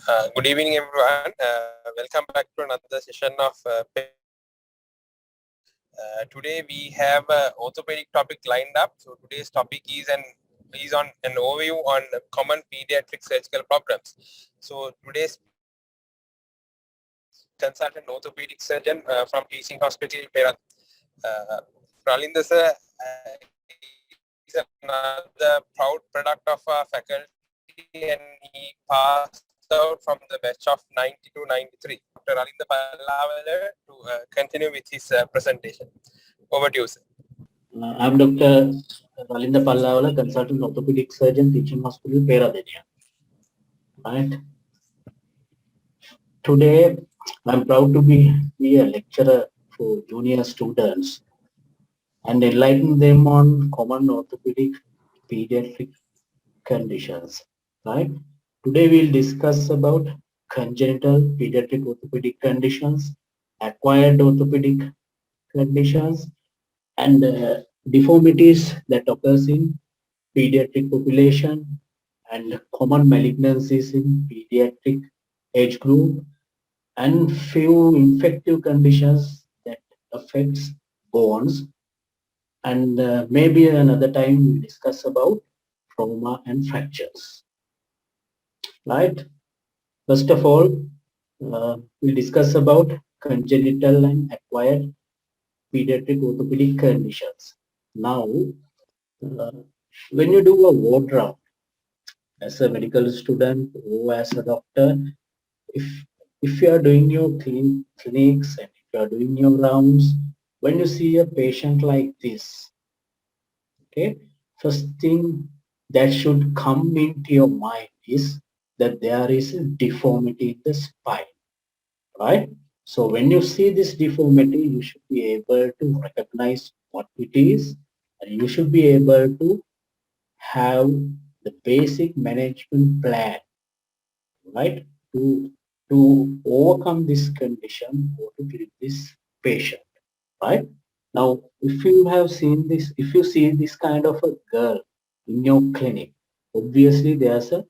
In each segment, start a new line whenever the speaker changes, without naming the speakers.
Good evening, everyone. Welcome back to another session of today we have an orthopedic topic lined up. So today's topic is on an overview on common pediatric surgical problems. So today's consultant orthopedic surgeon from Teaching Hospital Perak, Ralinda sir, is another proud product of our faculty, and he passed out from the batch of 90 to 93. Dr. Ralinda Pallawala to continue with his presentation. Over to you, sir.
I'm Dr. Ralinda Pallawala, consultant orthopedic surgeon, Teaching Hospital Perak. Right. Today, I'm proud to be a lecturer for junior students and enlighten them on common orthopedic pediatric conditions. Right. Today, we'll discuss about congenital pediatric orthopedic conditions, acquired orthopedic conditions, and deformities that occurs in pediatric population and common malignancies in pediatric age group and few infective conditions that affects bones, and maybe another time we'll discuss about trauma and fractures. Right. First of all, we'll discuss about congenital and acquired pediatric orthopedic conditions. Now, when you do a ward round as a medical student or as a doctor, if you are doing your clinics and if you are doing your rounds, when you see a patient like this, okay, first thing that should come into your mind is that there is a deformity in the spine, right? So when you see this deformity, you should be able to recognize what it is, and you should be able to have the basic management plan, right, to overcome this condition or to treat this patient, right? Now, if you have seen this, if you see this kind of a girl in your clinic, obviously there's a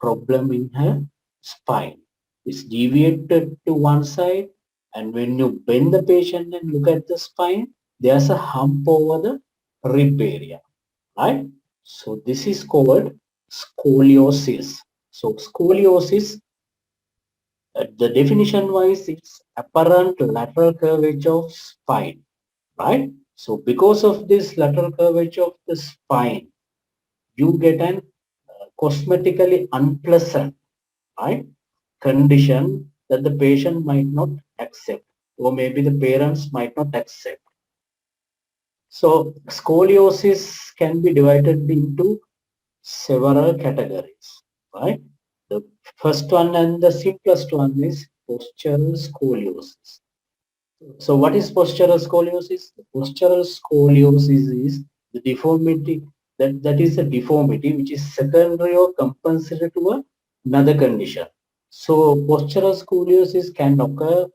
problem in her spine. It's deviated to one side, and when you bend the patient and look at the spine, there's a hump over the rib area, right? So this is called scoliosis. So scoliosis, the definition wise, it's apparent lateral curvature of spine, right? So because of this lateral curvature of the spine, you get an cosmetically unpleasant, right, condition that the patient might not accept, or maybe the parents might not accept. So scoliosis can be divided into several categories, right? The first one and the simplest one is postural scoliosis. So what is postural scoliosis? The postural scoliosis is the deformity that is a deformity which is secondary or compensatory to another condition. So postural scoliosis can occur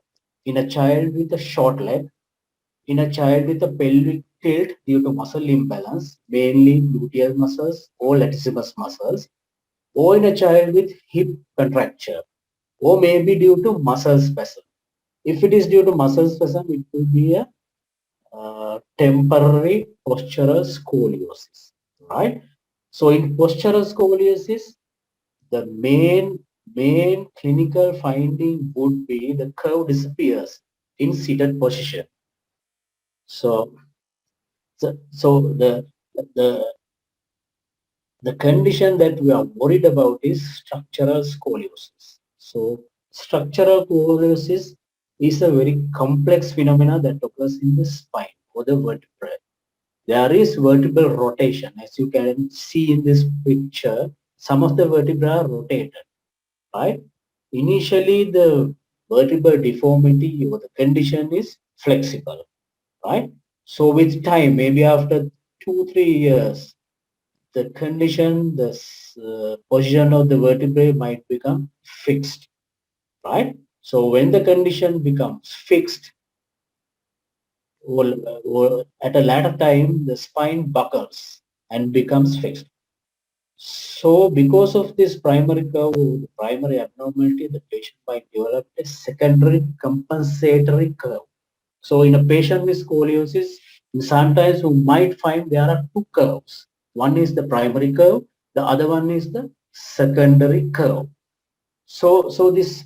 in a child with a short leg, in a child with a pelvic tilt due to muscle imbalance, mainly gluteal muscles or latissimus muscles, or in a child with hip contracture, or maybe due to muscle spasm. If it is due to muscle spasm, it will be a temporary postural scoliosis, right? So in postural scoliosis, the main clinical finding would be the curve disappears in seated position. So the the condition that we are worried about is structural scoliosis. So structural scoliosis is a very complex phenomena that occurs in the spine or the vertebrae. There is vertebral rotation, as you can see in this picture. Some of the vertebrae are rotated, right? Initially, the vertebral deformity or the condition is flexible, right? So with time, maybe after 2-3 years, the condition, the position of the vertebrae might become fixed, right? So when the condition becomes fixed, or at a later time, the spine buckles and becomes fixed. So because of this primary curve, the primary abnormality, the patient might develop a secondary compensatory curve. So in a patient with scoliosis, sometimes you might find there are two curves. One is the primary curve, the other one is the secondary curve. So this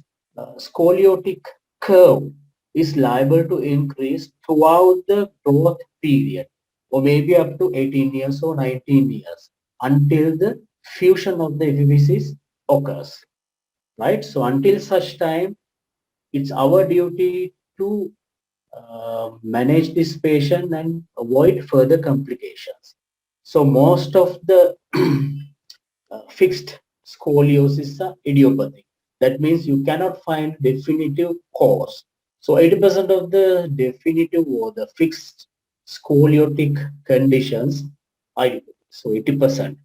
scoliotic curve is liable to increase throughout the growth period, or maybe up to 18 years or 19 years, until the fusion of the epiphysis occurs, right? So until such time, it's our duty to manage this patient and avoid further complications. So most of the fixed scoliosis are idiopathic. That means you cannot find definitive cause. So 80% of the definitive or the fixed scoliotic conditions are idiopathic. So 80%.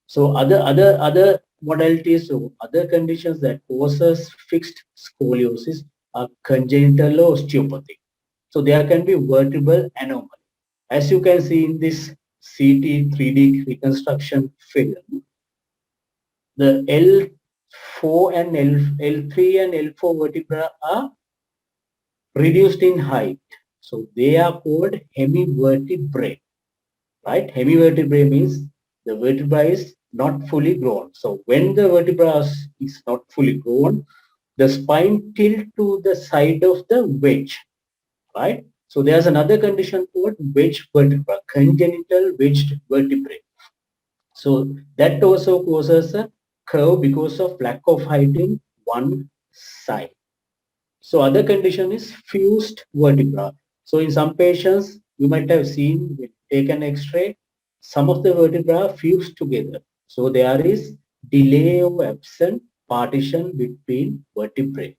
So other modalities or other conditions that causes fixed scoliosis are congenital osteopathic. So there can be vertebral anomaly. As you can see in this CT 3D reconstruction film, the L4 and L3 and L4 vertebra are reduced in height. So they are called hemivertebrae, right? Hemivertebrae means the vertebra is not fully grown. So when the vertebra is not fully grown, the spine tilt to the side of the wedge, right? So there's another condition called wedge vertebra, congenital wedged vertebrae. So that also causes a curve because of lack of height in one side. So other condition is fused vertebra. So in some patients, you might have seen when taken X-ray, some of the vertebra fused together. So there is delay or absent partition between vertebrae.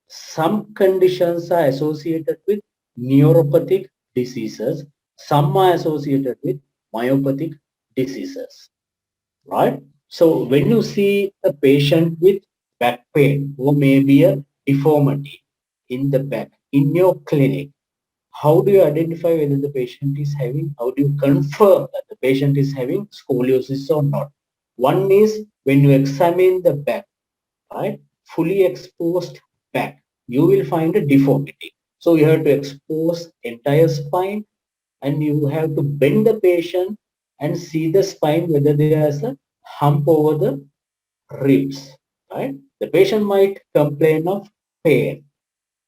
Some conditions are associated with neuropathic diseases. Some are associated with myopathic diseases, right? So when you see a patient with back pain or maybe a deformity in the back in your clinic, how do you identify whether the patient is having, how do you confirm that the patient is having scoliosis or not? One is when you examine the back, right? Fully exposed back, you will find a deformity. So you have to expose entire spine and you have to bend the patient and see the spine whether there is a hump over the ribs, right? The patient might complain of pain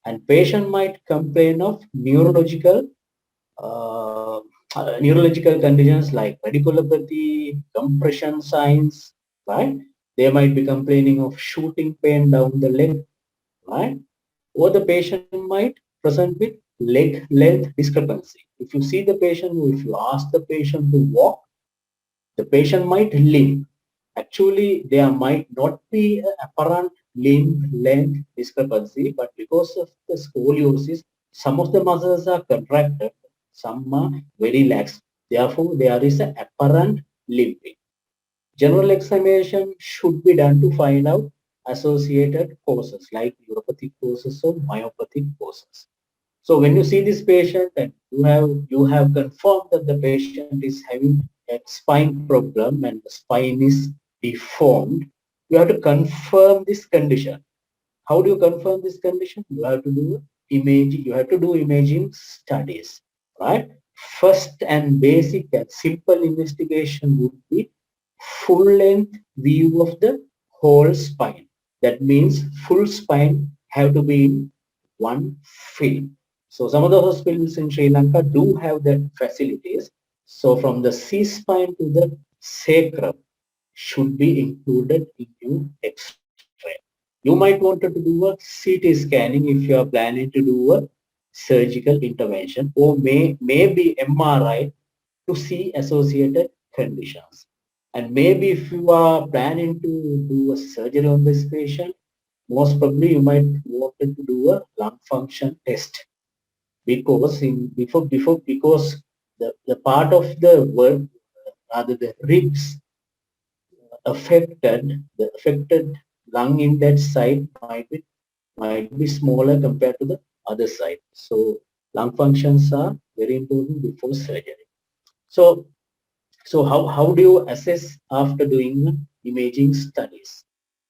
and patient might complain of neurological conditions like radiculopathy, compression signs, right? They might be complaining of shooting pain down the leg, right? Or the patient might present with leg length discrepancy. If you see the patient, if you ask the patient to walk, the patient might limp. Actually, there might not be an apparent limb length discrepancy, but because of the scoliosis, some of the muscles are contracted, some are very lax. Therefore, there is an apparent limping. General examination should be done to find out associated causes like neuropathic causes or myopathic causes. So when you see this patient and you have confirmed that the patient is having a spine problem and the spine is deformed, you have to confirm this condition. How do you confirm this condition? You have to do imaging. You have to do imaging studies, right? First and basic and simple investigation would be full length view of the whole spine. That means full spine have to be in one film. So some of the hospitals in Sri Lanka do have that facilities. So from the C-spine to the sacrum should be included in your X-ray. You might want to do a CT scanning if you are planning to do a surgical intervention, or maybe MRI to see associated conditions. And maybe if you are planning to do a surgery on this patient, most probably you might want to do a lung function test, because because the part of the work, rather the ribs the affected lung in that side might be smaller compared to the other side. So lung functions are very important before surgery. So So how do you assess after doing imaging studies,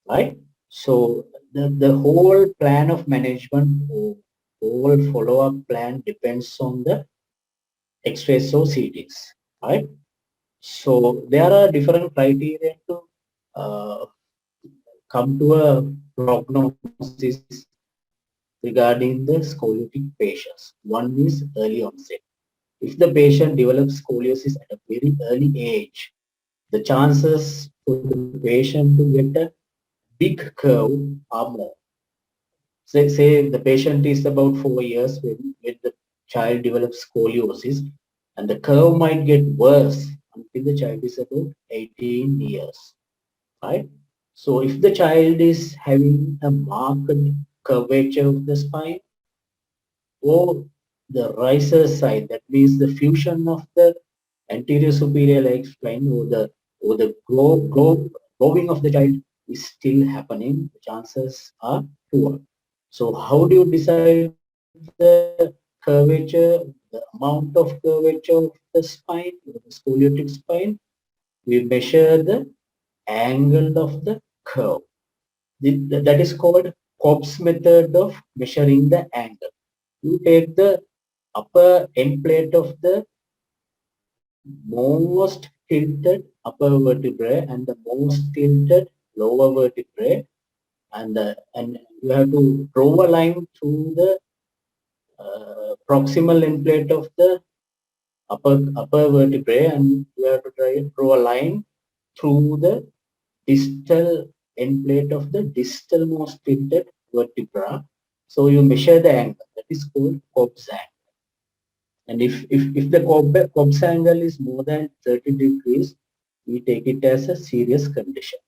right? So the whole plan of management or whole follow-up plan depends on the X-rays or CTs, right? So there are different criteria to uh, come to a prognosis regarding the scoliotic patients. One is early onset. If the patient develops scoliosis at a very early age, the chances for the patient to get a big curve are more. Say the patient is about 4 years when the child develops scoliosis, and the curve might get worse until the child is about 18 years, right? So if the child is having a marked curvature of the spine or the riser side, that means the fusion of the anterior superior leg spine or the growing of the child is still happening, the chances are poor. So how do you decide the curvature, the amount of curvature of the spine, or the scoliotic spine? We measure the angle of the curve. That is called Cobb's method of measuring the angle. You take the upper end plate of the most tilted upper vertebrae and the most tilted lower vertebrae, and you have to draw a line through the proximal end plate of the upper vertebrae, and you have to draw a line through the distal end plate of the distal most tilted vertebra. So you measure the angle. That is called Cobb's angle. And if the Cobb's angle is more than 30 degrees, we take it as a serious condition.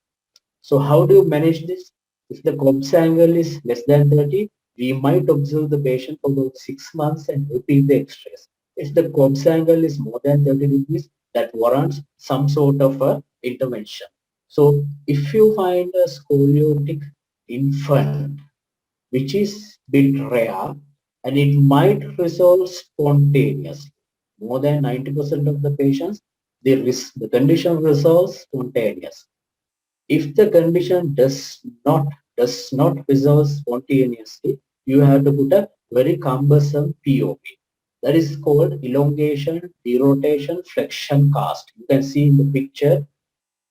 So how do you manage this? If the Cobb's angle is less than 30, we might observe the patient for about 6 months and repeat the X-rays. If the Cobb's angle is more than 30 degrees, that warrants some sort of a intervention. So if you find a scoliotic infant, which is bit rare, and it might resolve spontaneously. More than 90% of the patients, the condition resolves spontaneously. If the condition does not resolve spontaneously, you have to put a very cumbersome POP. That is called elongation, derotation, flexion cast. You can see in the picture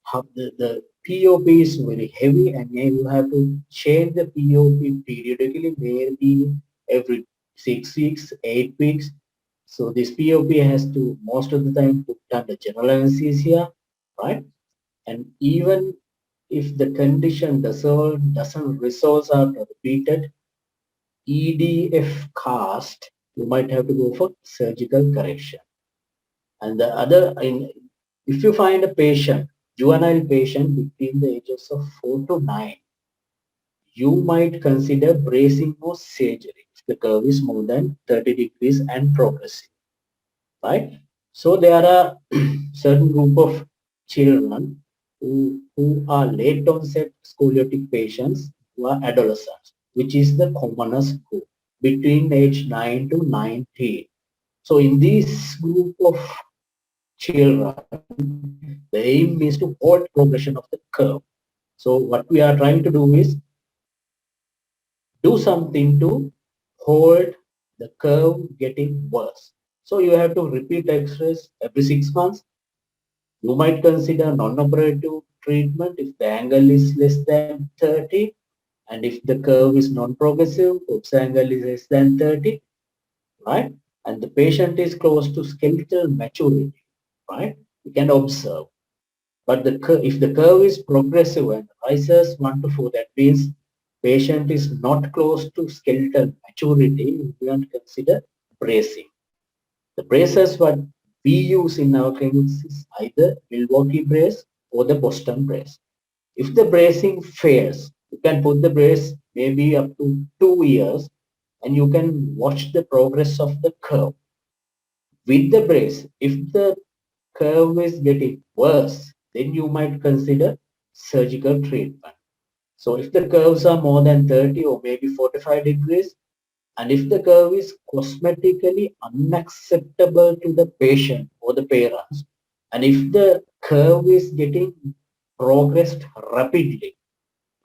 how the POP is very heavy, and you have to change the POP periodically, maybe every 6 weeks, 8 weeks. So this POP has to most of the time put under general anesthesia, right? And even if the condition doesn't resolve after repeated EDF cast, you might have to go for surgical correction. And the other, if you find a patient, juvenile patient between the ages of 4 to 9, you might consider bracing or surgery if the curve is more than 30 degrees and progressive, right? So there are certain group of children who are late onset scoliotic patients who are adolescents, which is the commonest group between age 9 to 19. So in this group of children, the aim is to halt progression of the curve. So what we are trying to do is do something to hold the curve getting worse. So you have to repeat X-rays every 6 months. You might consider non-operative treatment if the angle is less than 30, and if the curve is non-progressive, Cobb's angle is less than 30, right? And the patient is close to skeletal maturity, right? You can observe. But if the curve is progressive and rises 1 to 4, that means patient is not close to skeletal maturity, we want to consider bracing. The braces what we use in our clinics is either Milwaukee brace or the Boston brace. If the bracing fails, you can put the brace maybe up to 2 years, and you can watch the progress of the curve. With the brace, if the curve is getting worse, then you might consider surgical treatment. So if the curves are more than 30 or maybe 45 degrees, and if the curve is cosmetically unacceptable to the patient or the parents, And if the curve is getting progressed rapidly,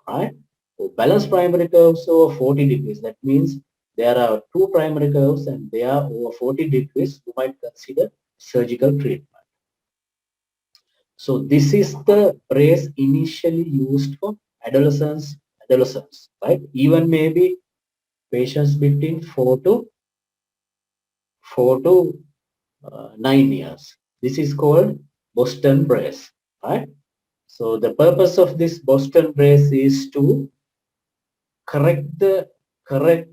right? So balanced primary curves over 40 degrees. That means there are two primary curves and they are over 40 degrees. You might consider surgical treatment. So this is the brace initially used for adolescents, right? Even maybe patients between 9 years. This is called Boston brace, right? So the purpose of this Boston brace is to correct the current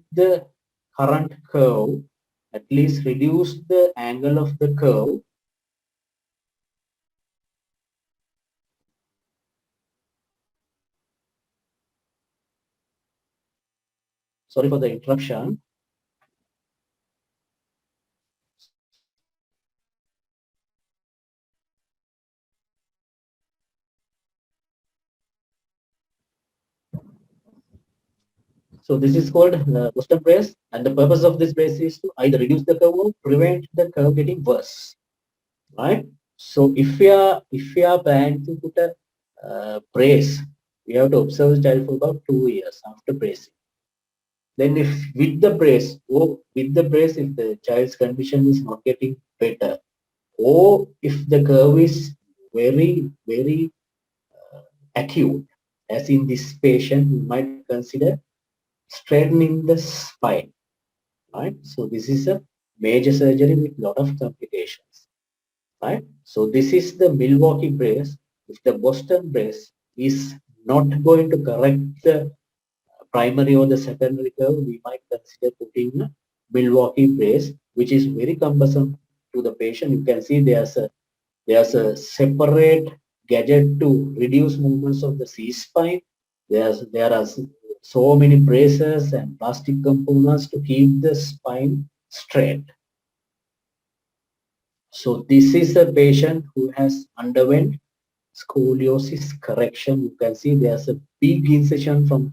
curve, at least reduce the angle of the curve. Sorry for the interruption. So this is called Boston brace, and the purpose of this brace is to either reduce the curve or prevent the curve getting worse, right? So if we are planning to put a brace, we have to observe the child for about 2 years after bracing. Then if with the brace, if the child's condition is not getting better, or if the curve is very acute, as in this patient, you might consider straightening the spine, right? So this is a major surgery with lot of complications, right? So this is the Milwaukee brace. If the Boston brace is not going to correct the primary or the secondary curve, we might consider putting a Milwaukee brace, which is very cumbersome to the patient. You can see there's a separate gadget to reduce movements of the C-spine. There are so many braces and plastic components to keep the spine straight. So this is a patient who has underwent scoliosis correction. You can see there's a big incision from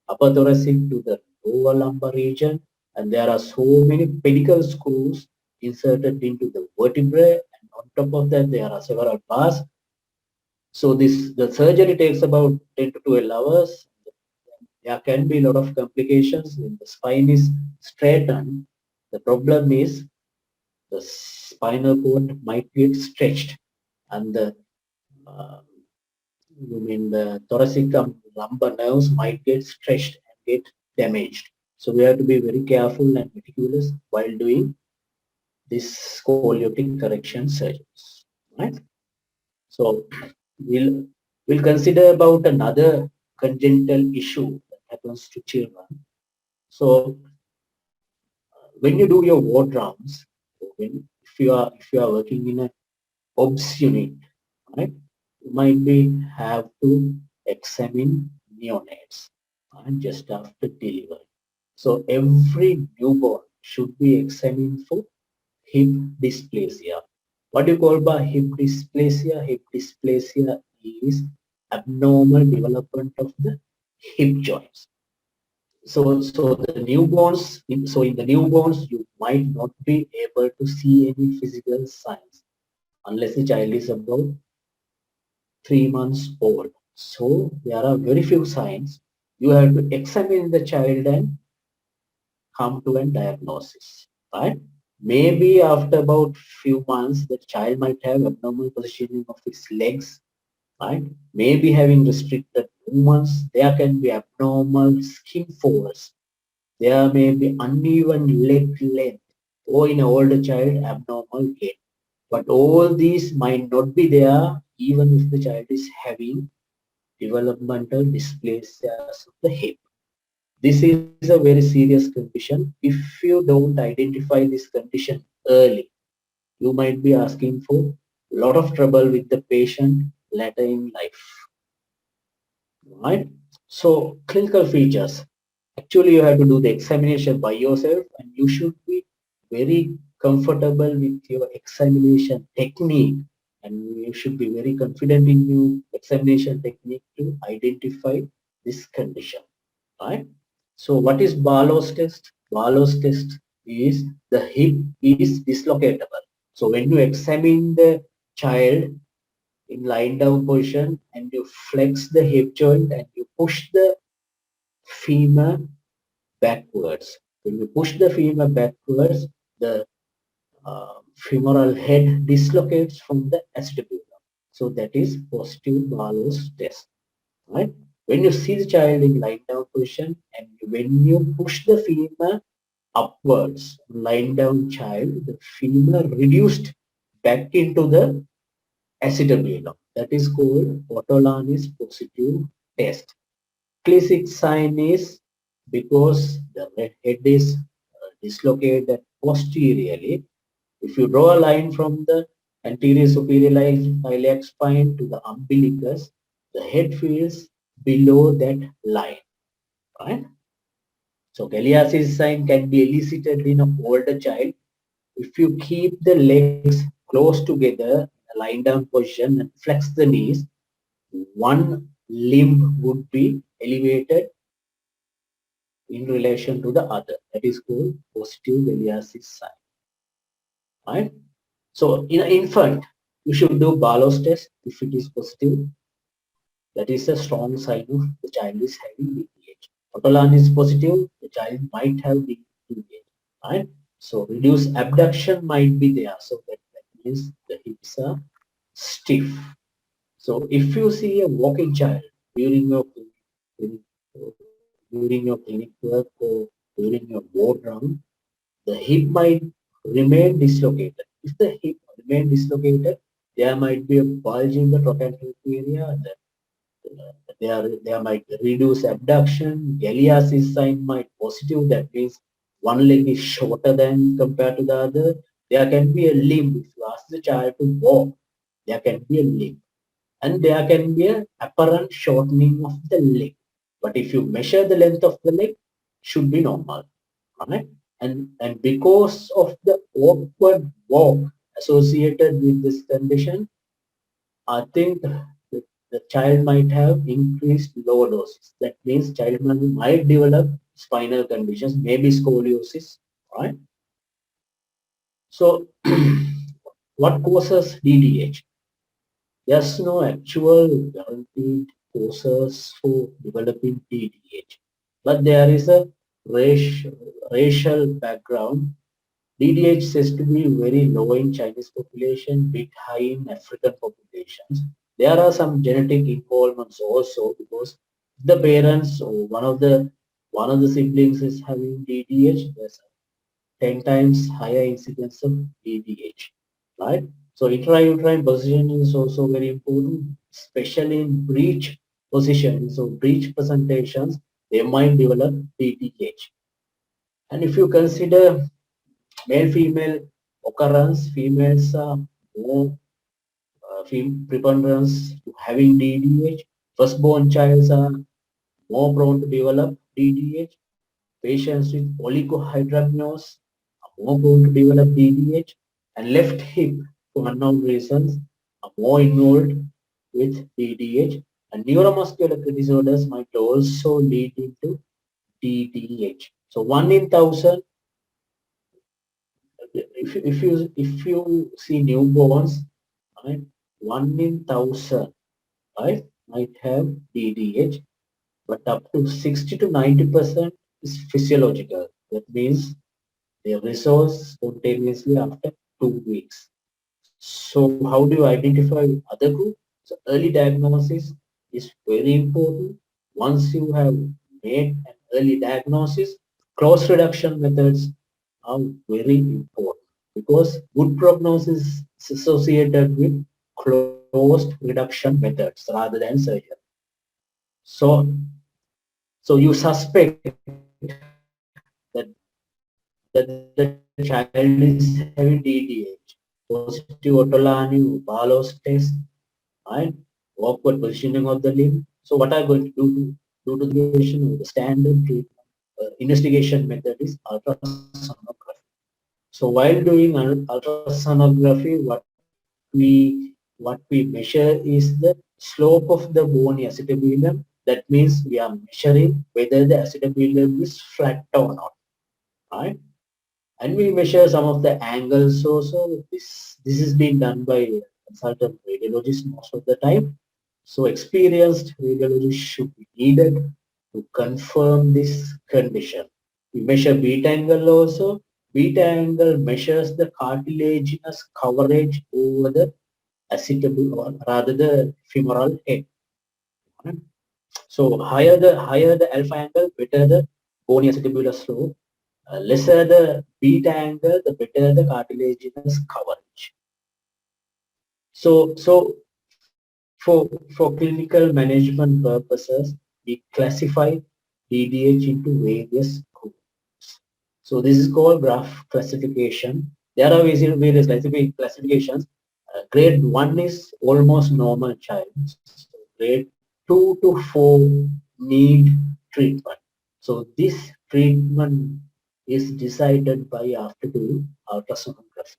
upper thoracic to the lower lumbar region, and there are so many pedicle screws inserted into the vertebrae, and on top of that there are several bars. So the surgery takes about 10 to 12 hours. There can be a lot of complications when the spine is straightened. The problem is the spinal cord might get stretched, and uh, the thoracic lumbar nerves might get stretched and get damaged. So we have to be very careful and meticulous while doing this scoliotic correction surgeries, right? So we'll consider about another congenital issue that happens to children. So when you do your ward rounds, if you are working in a OBS unit, right, you might be have to examine neonates just after delivery. So every newborn should be examined for hip dysplasia. What do you call by hip dysplasia? Hip dysplasia is abnormal development of the hip joints. So in the newborns, you might not be able to see any physical signs unless the child is about 3 months old. So there are very few signs. You have to examine the child and come to a diagnosis, right? Maybe after about few months, the child might have abnormal positioning of his legs, right? Maybe having restricted movements. There can be abnormal skin folds. There may be uneven leg length, or in an older child, abnormal gait. But all these might not be there even if the child is having developmental dysplasias of the hip. This is a very serious condition. If you don't identify this condition early, you might be asking for a lot of trouble with the patient later in life, right? So clinical features. Actually, you have to do the examination by yourself, and you should be very comfortable with your examination technique, and you should be very confident in your examination technique to identify this condition, right? So what is Barlow's test? Barlow's test is the hip is dislocatable. So when you examine the child in lying down position and you flex the hip joint and you push the femur backwards. When you push the femur backwards, the femoral head dislocates from the acetabulum. So that is positive Barlow's test. Right? When you see the child in lying down position and when you push the femur upwards, lying down child, the femur reduced back into the acetabulum. That is called Ortolanis positive test. Classic sign is because the head is dislocated posteriorly. If you draw a line from the anterior superior iliac spine to the umbilicus, the head feels below that line, right? So Galeazzi's sign can be elicited in an older child if you keep the legs close together, lying down position and flex the knees, one limb would be elevated in relation to the other. That is called positive Galeazzi's sign. Right? So in an infant, you should do Barlow's test if it is positive. That is a strong sign of the child is having BPH. Ortolan is positive, the child might have BPH. Right? So reduced abduction might be there. So that means the hips are stiff. So if you see a walking child during your clinic work or during your board round, the hip might remain dislocated. If the hip remain dislocated, there might be a bulge in the trochanteric area. There might be reduced abduction. Galeazzi's sign might positive. That means one leg is shorter than compared to the other. There can be a limb. If you ask the child to walk, there can be a limb. And there can be an apparent shortening of the leg. But if you measure the length of the leg, should be normal. Right? And because of the awkward walk associated with this condition, I think the child might have increased lordosis. That means child might develop spinal conditions, maybe scoliosis. Right? So, what causes DDH? There's no actual guaranteed causes for developing DDH, but there is a racial background. DDH says to be very low in Chinese population, bit high in African populations. There are some genetic involvements also because the parents or one of the siblings is having DDH. There's 10 times higher incidence of DDH, right? So intrauterine position is also very important, especially in breech position. So breech presentations, they might develop DDH. And if you consider male-female occurrence, females are more preponderance to having DDH. Firstborn childs are more prone to develop DDH. Patients with oligohydramnios are more prone to develop DDH, and left hip, for unknown reasons, are more involved with DDH, and neuromuscular disorders might also lead into DDH. So 1 in 1,000, if you see newborns, right, 1 in 1,000, right, might have DDH, but up to 60 to 90% is physiological. That means they resolve spontaneously after 2 weeks. So how do you identify other group? So early diagnosis is very important. Once you have made an early diagnosis, cross reduction methods are very important because good prognosis is associated with closed reduction methods rather than surgery. So, so you suspect that the child is having DDH, positive Ortolani, Barlow's test, and awkward positioning of the limb. So what are going to do to the patient? The standard investigation method is ultrasonography. So while doing ultrasonography, what we measure is the slope of the bony acetabulum. That means we are measuring whether the acetabulum is flat or not, right? And we measure some of the angles also. This is being done by consultant radiologist most of the time. So experienced radiologists should be needed to confirm this condition. We measure beta angle also. Beta angle measures the cartilaginous coverage over the acetabular or rather the femoral head. So higher the alpha angle, better the bony acetabular slope. Lesser the beta angle, the better the cartilaginous coverage. So for clinical management purposes, we classify DDH into various groups. So this is called graph classification. There are various classifications. Grade 1 is almost normal child. So grade 2 to 4 need treatment. So this treatment is decided by after doing ultrasonography.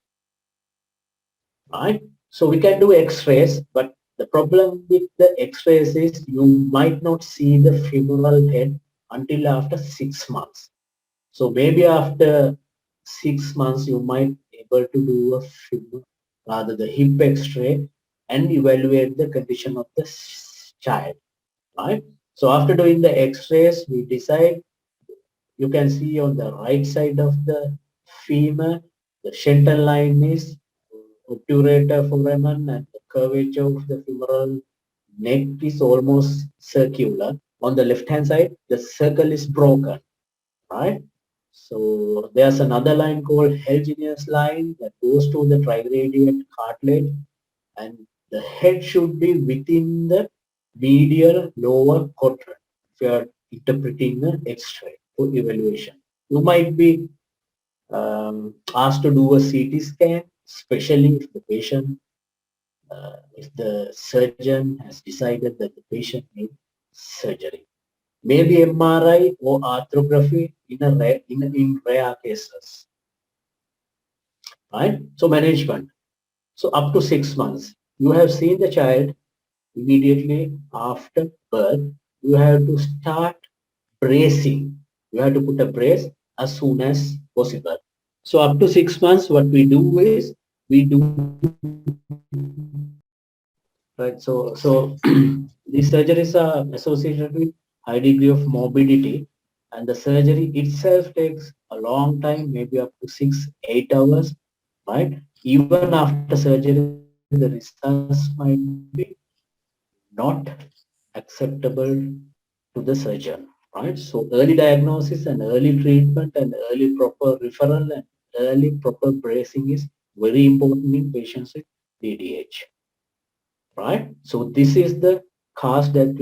Right? So we can do X-rays, but the problem with the X-rays is you might not see the femoral head until after 6 months. So maybe after 6 months you might be able to do a rather the hip X-ray and evaluate the condition of the child. Right? So after doing the X-rays, we decide. You can see on the right side of the femur, the Shenton line is obturator foramen and the curvature of the femoral neck is almost circular. On the left hand side, the circle is broken, right? So there's another line called Helgenius line that goes to the triradiate cartilage, and the head should be within the medial lower quadrant if you are interpreting an X-ray for evaluation. You might be asked to do a CT scan, especially if the patient, if the surgeon has decided that the patient needs surgery. Maybe MRI or arthrography in rare cases. Right? So management. So up to 6 months, you have seen the child immediately after birth. You have to start bracing. You have to put a brace as soon as possible. So up to 6 months, what we do is we do right. So these surgeries are associated with high degree of morbidity, and the surgery itself takes a long time, maybe up to 6-8 hours. Right. Even after surgery, the results might be not acceptable to the surgeon, right? So early diagnosis and early treatment and early proper referral and early proper bracing is very important in patients with DDH, right? So this is the cast that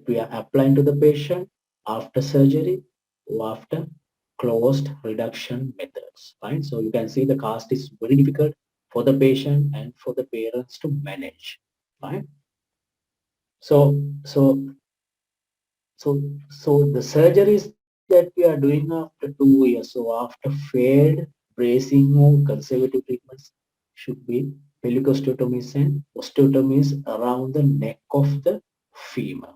we are applying to the patient after surgery or after closed reduction methods, right? So you can see the cast is very difficult for the patient and for the parents to manage, right? So so so the surgeries that we are doing after 2 years, so after failed bracing or conservative treatments, should be pelycosteotomies and osteotomies around the neck of the femur,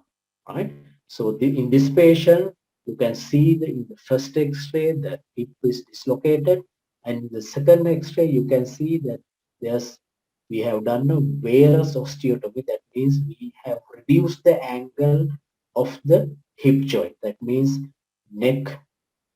right? So in this patient, you can see in the first X-ray that hip is dislocated, and in the second X-ray you can see that we have done a varus osteotomy. That means we have reduced the angle of the hip joint. That means neck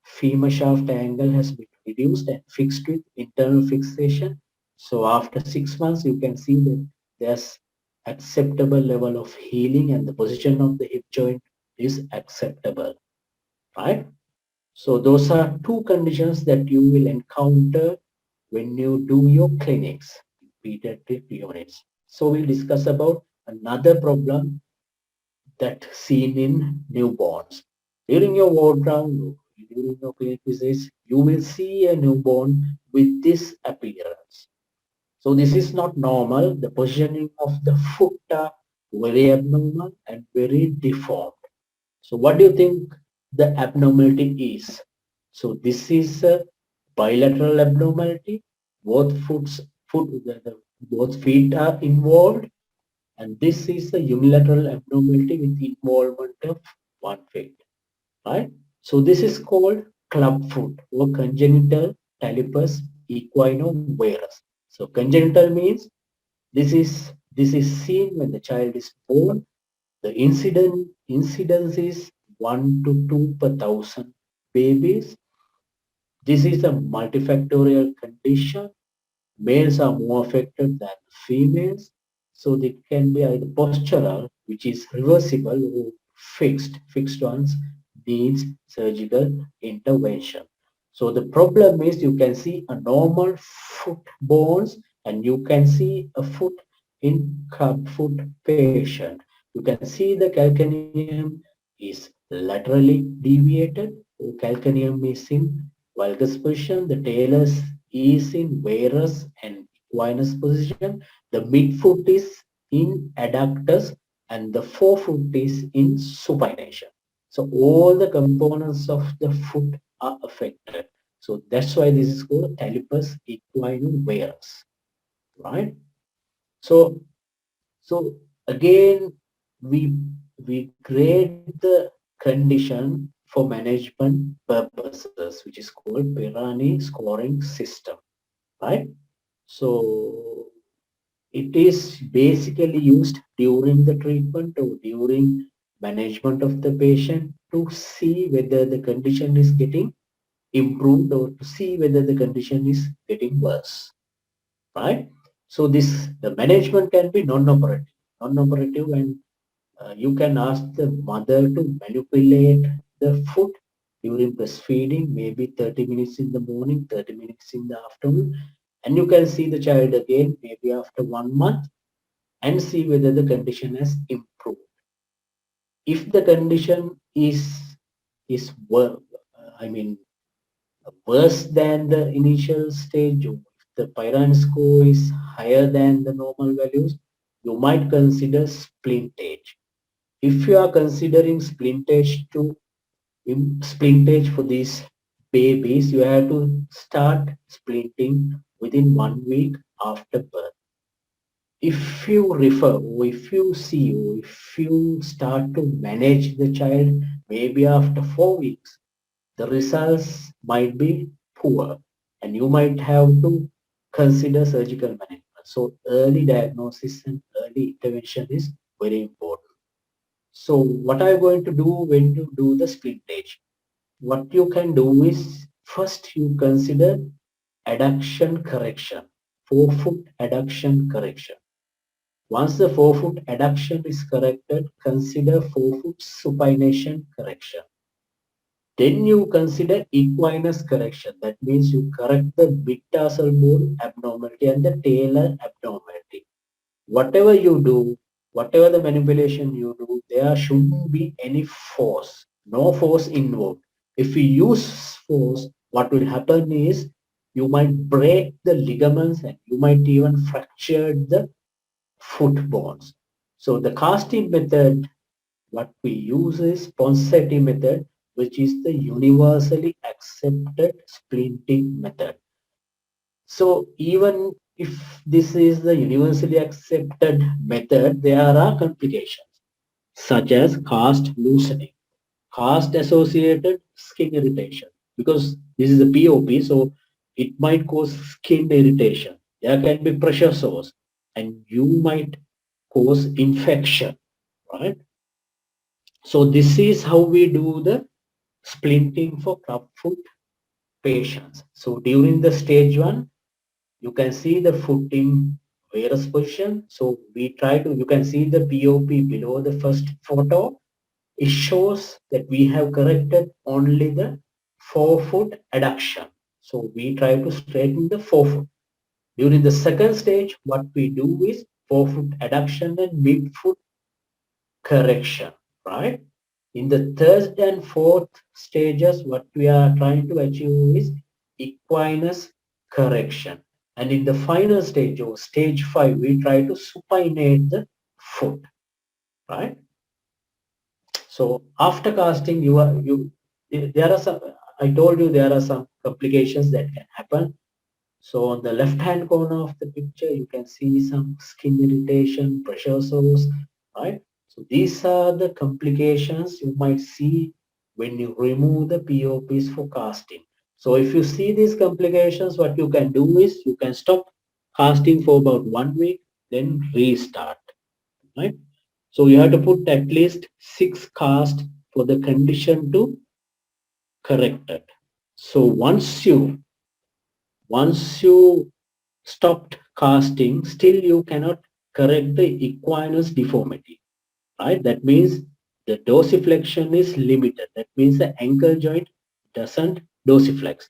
femur shaft angle has been reduced and fixed with internal fixation. So after 6 months, you can see that there's acceptable level of healing and the position of the hip joint is acceptable, right? So those are two conditions that you will encounter when you do your clinics, pediatric units. So we'll discuss about another problem that seen in newborns. During your ward round, during your clinic visits, you will see a newborn with this appearance. So this is not normal. The positioning of the foot are very abnormal and very deformed. So what do you think the abnormality is? So this is a bilateral abnormality. Both both feet are involved, and this is a unilateral abnormality with involvement of one foot, right? So this is called club foot or congenital talipes equinovarus. So congenital means This is seen when the child is born. The incidence is 1 to 2 per thousand babies. This is a multifactorial condition. Males are more affected than females. So it can be either postural, which is reversible, or fixed ones needs surgical intervention. So the problem is you can see a normal foot bones and you can see a foot in clubfoot patient. You can see the calcaneum is laterally deviated, or calcaneum is in valgus position, the talus is in varus and equinus position, the midfoot is in adductus, and the forefoot is in supination. So all the components of the foot are affected. So that's why this is called talipes equinum varus, right? So so again, we we grade the condition for management purposes, which is called Pinani scoring system, right? So it is basically used during the treatment or during management of the patient to see whether the condition is getting improved or to see whether the condition is getting worse, right? So this the management can be non-operative, and you can ask the mother to manipulate the foot during breastfeeding, maybe 30 minutes in the morning, 30 minutes in the afternoon, and you can see the child again maybe after 1 month and see whether the condition has improved. If the condition is I mean worse than the initial stage, if the Pyran score is higher than the normal values, you might consider splintage. If you are considering splintage for these babies, you have to start splinting within 1 week after birth. If you refer, or if you see, or if you start to manage the child, maybe after 4 weeks, the results might be poor and you might have to consider surgical management. So early diagnosis and early intervention is very important. So what are you going to do when you do the splintage? What you can do is first you consider adduction correction, forefoot adduction correction. Once the forefoot adduction is corrected, consider forefoot supination correction. Then you consider equinus correction. That means you correct the mid-tarsal bone abnormality and the talar abnormality. Whatever you do, whatever the manipulation you do, there shouldn't be any force, no force involved. If you use force, what will happen is you might break the ligaments and you might even fracture the foot bones. So the casting method, what we use is Ponseti method, which is the universally accepted splinting method. So even if this is the universally accepted method, there are complications such as cast loosening, cast associated skin irritation, because this is a POP, so it might cause skin irritation. There can be pressure sores and you might cause infection, right? So this is how we do the splinting for clubfoot patients. So during the stage 1, you can see the foot in varus position. So we try to, you can see the POP below the first photo. It shows that we have corrected only the forefoot adduction. So we try to straighten the forefoot. During the second stage, what we do is forefoot adduction and midfoot correction, right? In the third and fourth stages, what we are trying to achieve is equinus correction. And in the final stage, or stage 5, we try to supinate the foot, right? So after casting, there are some, I told you there are some complications that can happen. So on the left-hand corner of the picture, you can see some skin irritation, pressure sores, right? So these are the complications you might see when you remove the POPs for casting. So if you see these complications, what you can do is you can stop casting for about 1 week, then restart, right? So you have to put at least 6 casts for the condition to correct it. So once you stopped casting, still you cannot correct the equinus deformity, right? That means the dorsiflexion is limited. That means the ankle joint doesn't dorsiflex.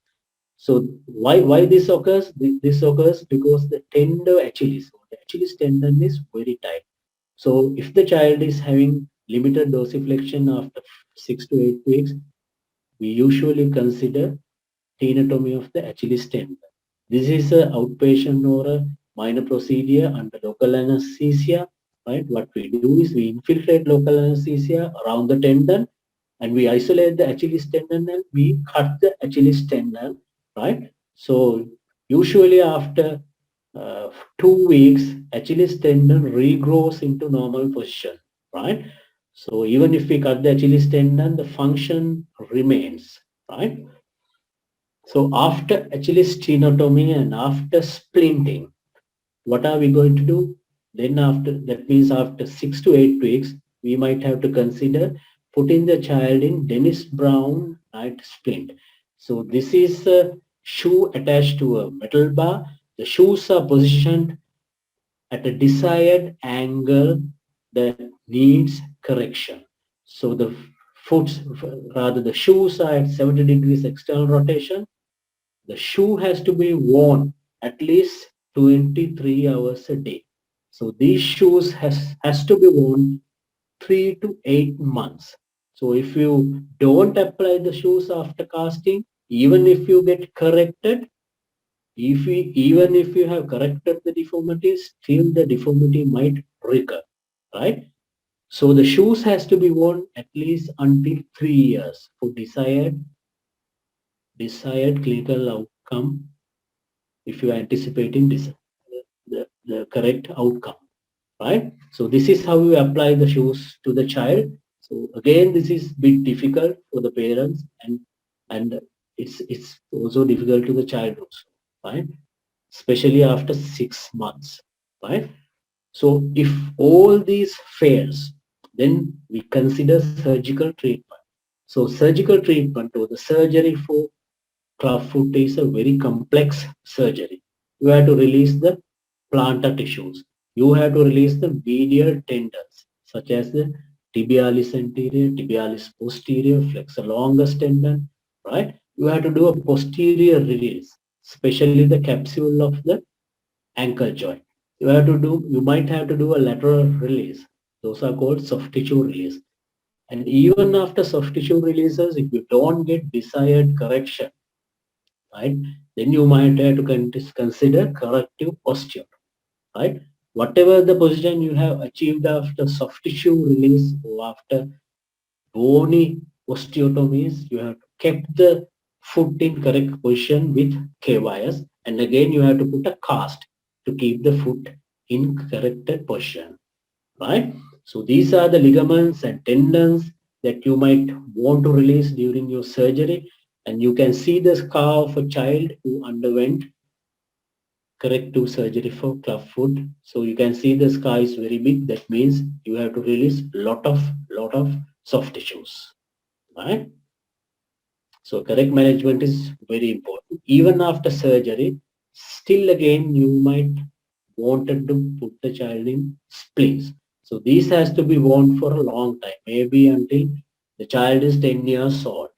So why this occurs? This occurs because the tender Achilles, the Achilles tendon is very tight. So if the child is having limited dorsiflexion after 6 to 8 weeks, we usually consider tenotomy of the Achilles tendon. This is an outpatient or a minor procedure under local anesthesia, right? What we do is we infiltrate local anesthesia around the tendon and we isolate the Achilles tendon and we cut the Achilles tendon, right? So usually after 2 weeks, Achilles tendon regrows into normal position, right? So even if we cut the Achilles tendon, the function remains, right? So after Achilles tenotomy and after splinting, what are we going to do? Then after, that means after 6 to 8 weeks, we might have to consider putting the child in Dennis Brown night splint. So this is a shoe attached to a metal bar. The shoes are positioned at a desired angle that needs correction. So the foot, rather the shoes are at 70 degrees external rotation. The shoe has to be worn at least 23 hours a day. So these shoes has to be worn 3 to 8 months. So if you don't apply the shoes after casting, even if you get corrected, even if you have corrected the deformity, still the deformity might recur, right? So the shoes has to be worn at least until 3 years for desired clinical outcome if you are anticipating this, the correct outcome, right? So this is how you apply the shoes to the child. So again, this is a bit difficult for the parents and it's also difficult to the child also, right? Especially after 6 months, right? So if all these fails, then we consider surgical treatment. So surgical treatment or the surgery for clubfoot is a very complex surgery. You have to release the plantar tissues. You have to release the medial tendons, such as the tibialis anterior, tibialis posterior, flexor longus tendon, right? You have to do a posterior release, especially the capsule of the ankle joint. You might have to do a lateral release. Those are called soft tissue release. And even after soft tissue releases, if you don't get desired correction, right, then you might have to consider corrective osteotomy, right? Whatever the position you have achieved after soft tissue release or after bony osteotomies, you have kept the foot in correct position with K-wires, and again you have to put a cast to keep the foot in corrected position, right? So these are the ligaments and tendons that you might want to release during your surgery, and you can see the scar of a child who underwent corrective surgery for clubfoot. So you can see the scar is very big. That means you have to release lot of soft tissues, right? So correct management is very important. Even after surgery, still again you might wanted to put the child in splints. So this has to be worn for a long time, maybe until the child is 10 years old.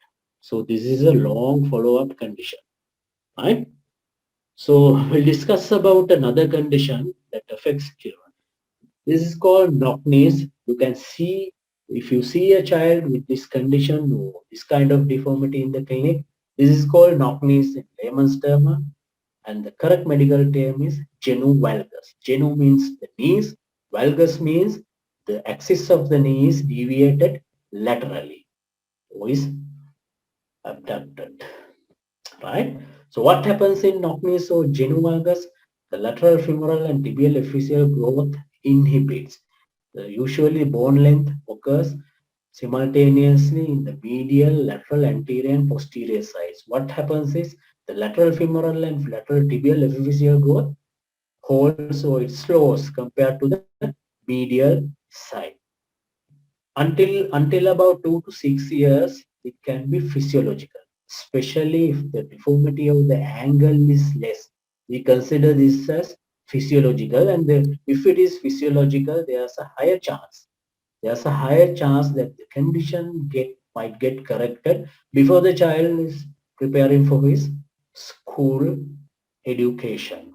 So this is a long follow-up condition, right? So we'll discuss about another condition that affects children. This is called knock knees. You can see, if you see a child with this condition or this kind of deformity in the clinic, this is called knock knees in layman's term, and the correct medical term is genu valgus. Genu means the knees, valgus means the axis of the knee is deviated laterally or is abducted, right? So what happens in knock knees or genu valgus? The lateral femoral and tibial epiphyseal growth inhibits. Usually bone length occurs simultaneously in the medial, lateral, anterior and posterior sides. What happens is the lateral femoral and lateral tibial epiphyseal growth holds or it slows compared to the medial side. Until about 2 to 6 years, it can be physiological, especially if the deformity of the angle is less. We consider this as physiological, and if it is physiological, there's a higher chance. There's a higher chance that the condition might get corrected before the child is preparing for his school education.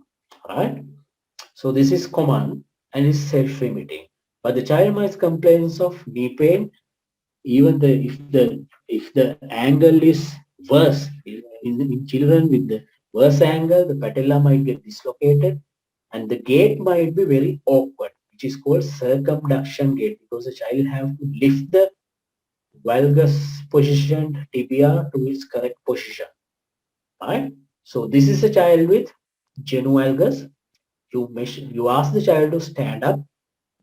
Right? So this is common and is self-limiting. But the child might complain of knee pain even if the angle is worse. In children with the worse angle, the patella might get dislocated and the gait might be very awkward, which is called circumduction gait, because the child have to lift the valgus positioned tibia to its correct position. Right? So this is a child with genu valgus. You ask the child to stand up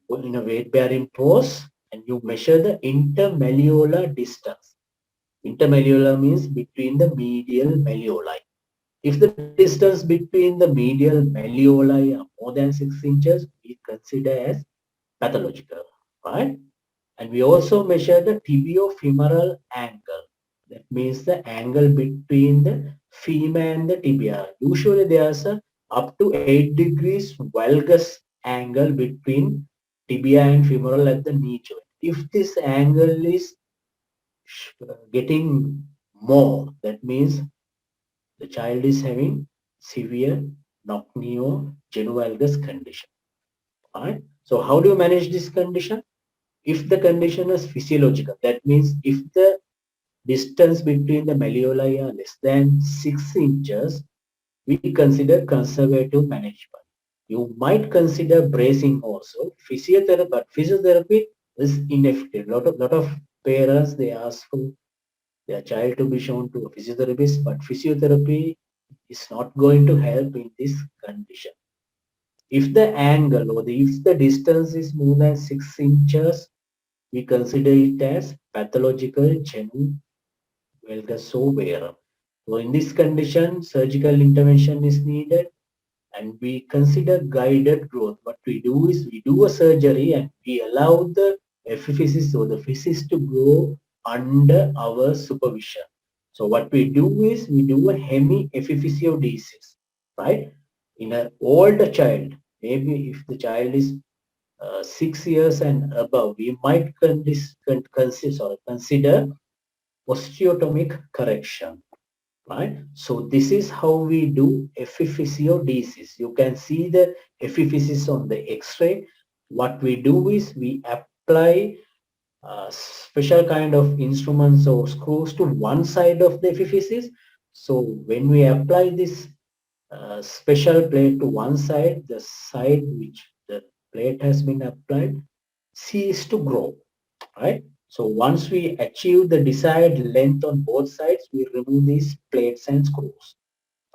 in a weight bearing pose and you measure the intermalleolar distance. Intermalleolar means between the medial malleoli. If the distance between the medial malleoli are more than 6 inches, we consider as pathological, right? And we also measure the tibiofemoral angle. That means the angle between the femur and the tibia. Usually there's a up to 8 degrees valgus angle between tibia and femoral at the knee joint. If this angle is getting more, that means the child is having severe knock-neo-genu-valgus condition. Right? So how do you manage this condition? If the condition is physiological, that means if the distance between the malleoli are less than 6 inches, we consider conservative management. You might consider bracing also. Physiotherapy, but physiotherapy is ineffective. Lot of parents, they ask for their child to be shown to a physiotherapist, but physiotherapy is not going to help in this condition. If the angle or if the distance is more than 6 inches, we consider it as pathological genu valgus. So in this condition, surgical intervention is needed and we consider guided growth. What we do is we do a surgery and we allow the epiphysis or the physis to grow under our supervision. So what we do is we do a hemiepiphysiodesis, right? In an older child, maybe if the child is 6 years and above, we might consider osteotomic correction. Right? So this is how we do epiphysiodesis. You can see the epiphysis on the X-ray. What we do is we apply special kind of instruments or screws to one side of the epiphysis. So when we apply this special plate to one side, the side which the plate has been applied cease to grow. Right? So once we achieve the desired length on both sides, we remove these plates and screws.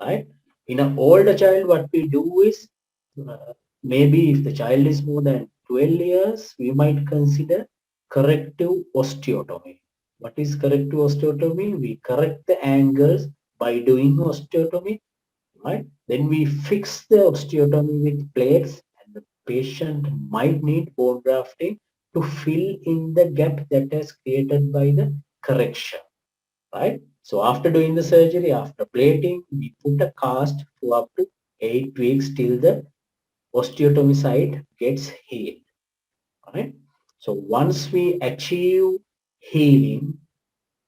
Right? In an older child, what we do is maybe if the child is more than 12 years, we might consider corrective osteotomy. What is corrective osteotomy? We correct the angles by doing osteotomy. Right? Then we fix the osteotomy with plates and the patient might need bone grafting to fill in the gap that is created by the correction. Right? So after doing the surgery, after plating, we put a cast for up to 8 weeks till the osteotomy site gets healed. Right? So once we achieve healing,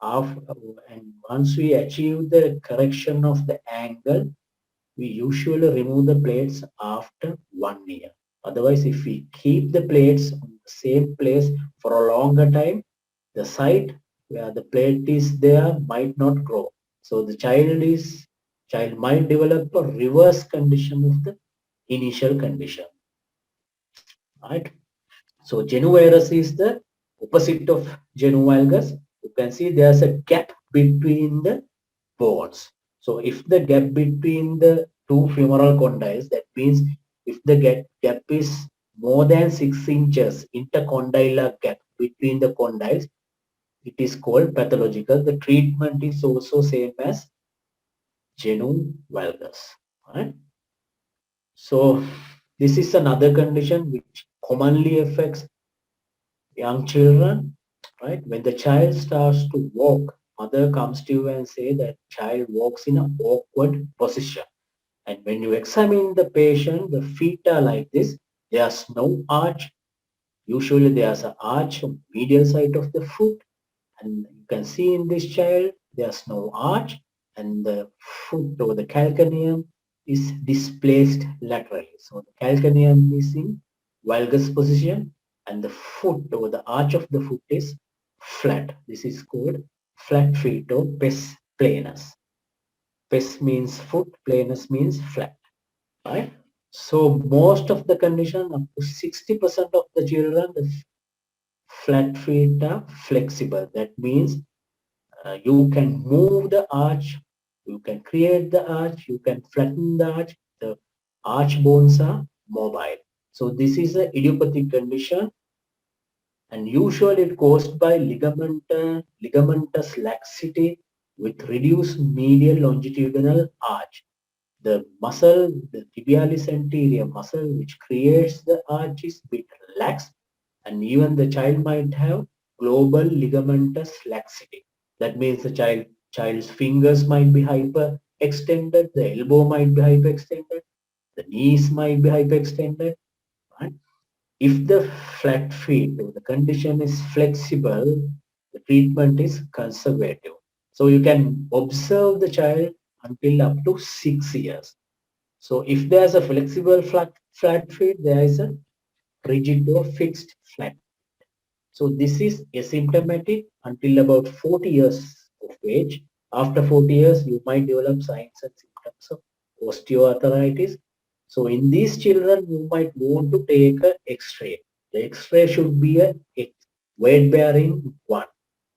and once we achieve the correction of the angle, we usually remove the plates after 1 year. Otherwise, if we keep the plates on the same place for a longer time, the site where the plate is there might not grow. So the child might develop a reverse condition of the initial condition. Right? So genu virus is the opposite of genu valgus. You can see there's a gap between the bones. So if the gap between the two femoral condyles, that means if the gap is more than 6 inches, intercondylar gap between the condyles, it is called pathological. The treatment is also same as genu valgus. Right? So This is another condition which commonly affects young children, right? When the child starts to walk, mother comes to you and say that child walks in an awkward position. And when you examine the patient, the feet are like this. There's no arch. Usually there's an arch on medial side of the foot. And you can see in this child, there's no arch and the foot or the calcaneum is displaced laterally. So the calcaneum is in valgus position and the foot or the arch of the foot is flat. This is called flat feet or pes planus. Pes means foot, planus means flat, right? So most of the condition, up to 60% of the children, the flat feet are flexible. That means you can move the arch, you can create the arch, you can flatten the arch. The arch bones are mobile. So this is an idiopathic condition and usually it caused by ligamentous laxity with reduced medial longitudinal arch. The muscle, the tibialis anterior muscle which creates the arch is bit lax and even the child might have global ligamentous laxity. That means the child's fingers might be hyperextended, the elbow might be hyperextended, the knees might be hyperextended. Right? If the flat feet or the condition is flexible, the treatment is conservative. So you can observe the child until up to 6 years. So if there's a flexible flat feet, there is a rigid or fixed flat. So this is asymptomatic until about 40 years of age. After 40 years, you might develop signs and symptoms of osteoarthritis. So in these children, you might want to take an X-ray. The X-ray should be a weight-bearing one.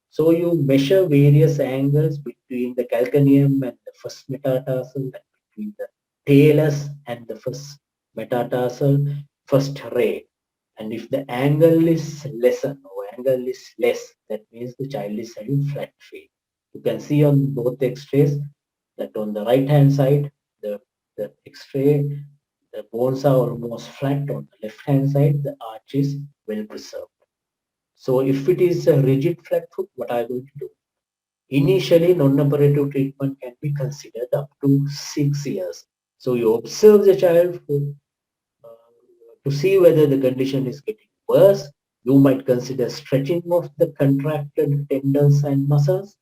So you measure various angles between the calcaneum and the first metatarsal, and between the talus and the first metatarsal, first ray. And if the angle is lesser or angle is less, that means the child is having flat feet. You can see on both X-rays that on the right hand side, the X-ray, the bones are almost flat. On the left hand side, the arch is well preserved. So if it is a rigid flat foot, what are you going to do? Initially, non-operative treatment can be considered up to 6 years. So you observe the child to see whether the condition is getting worse. You might consider stretching of the contracted tendons and muscles,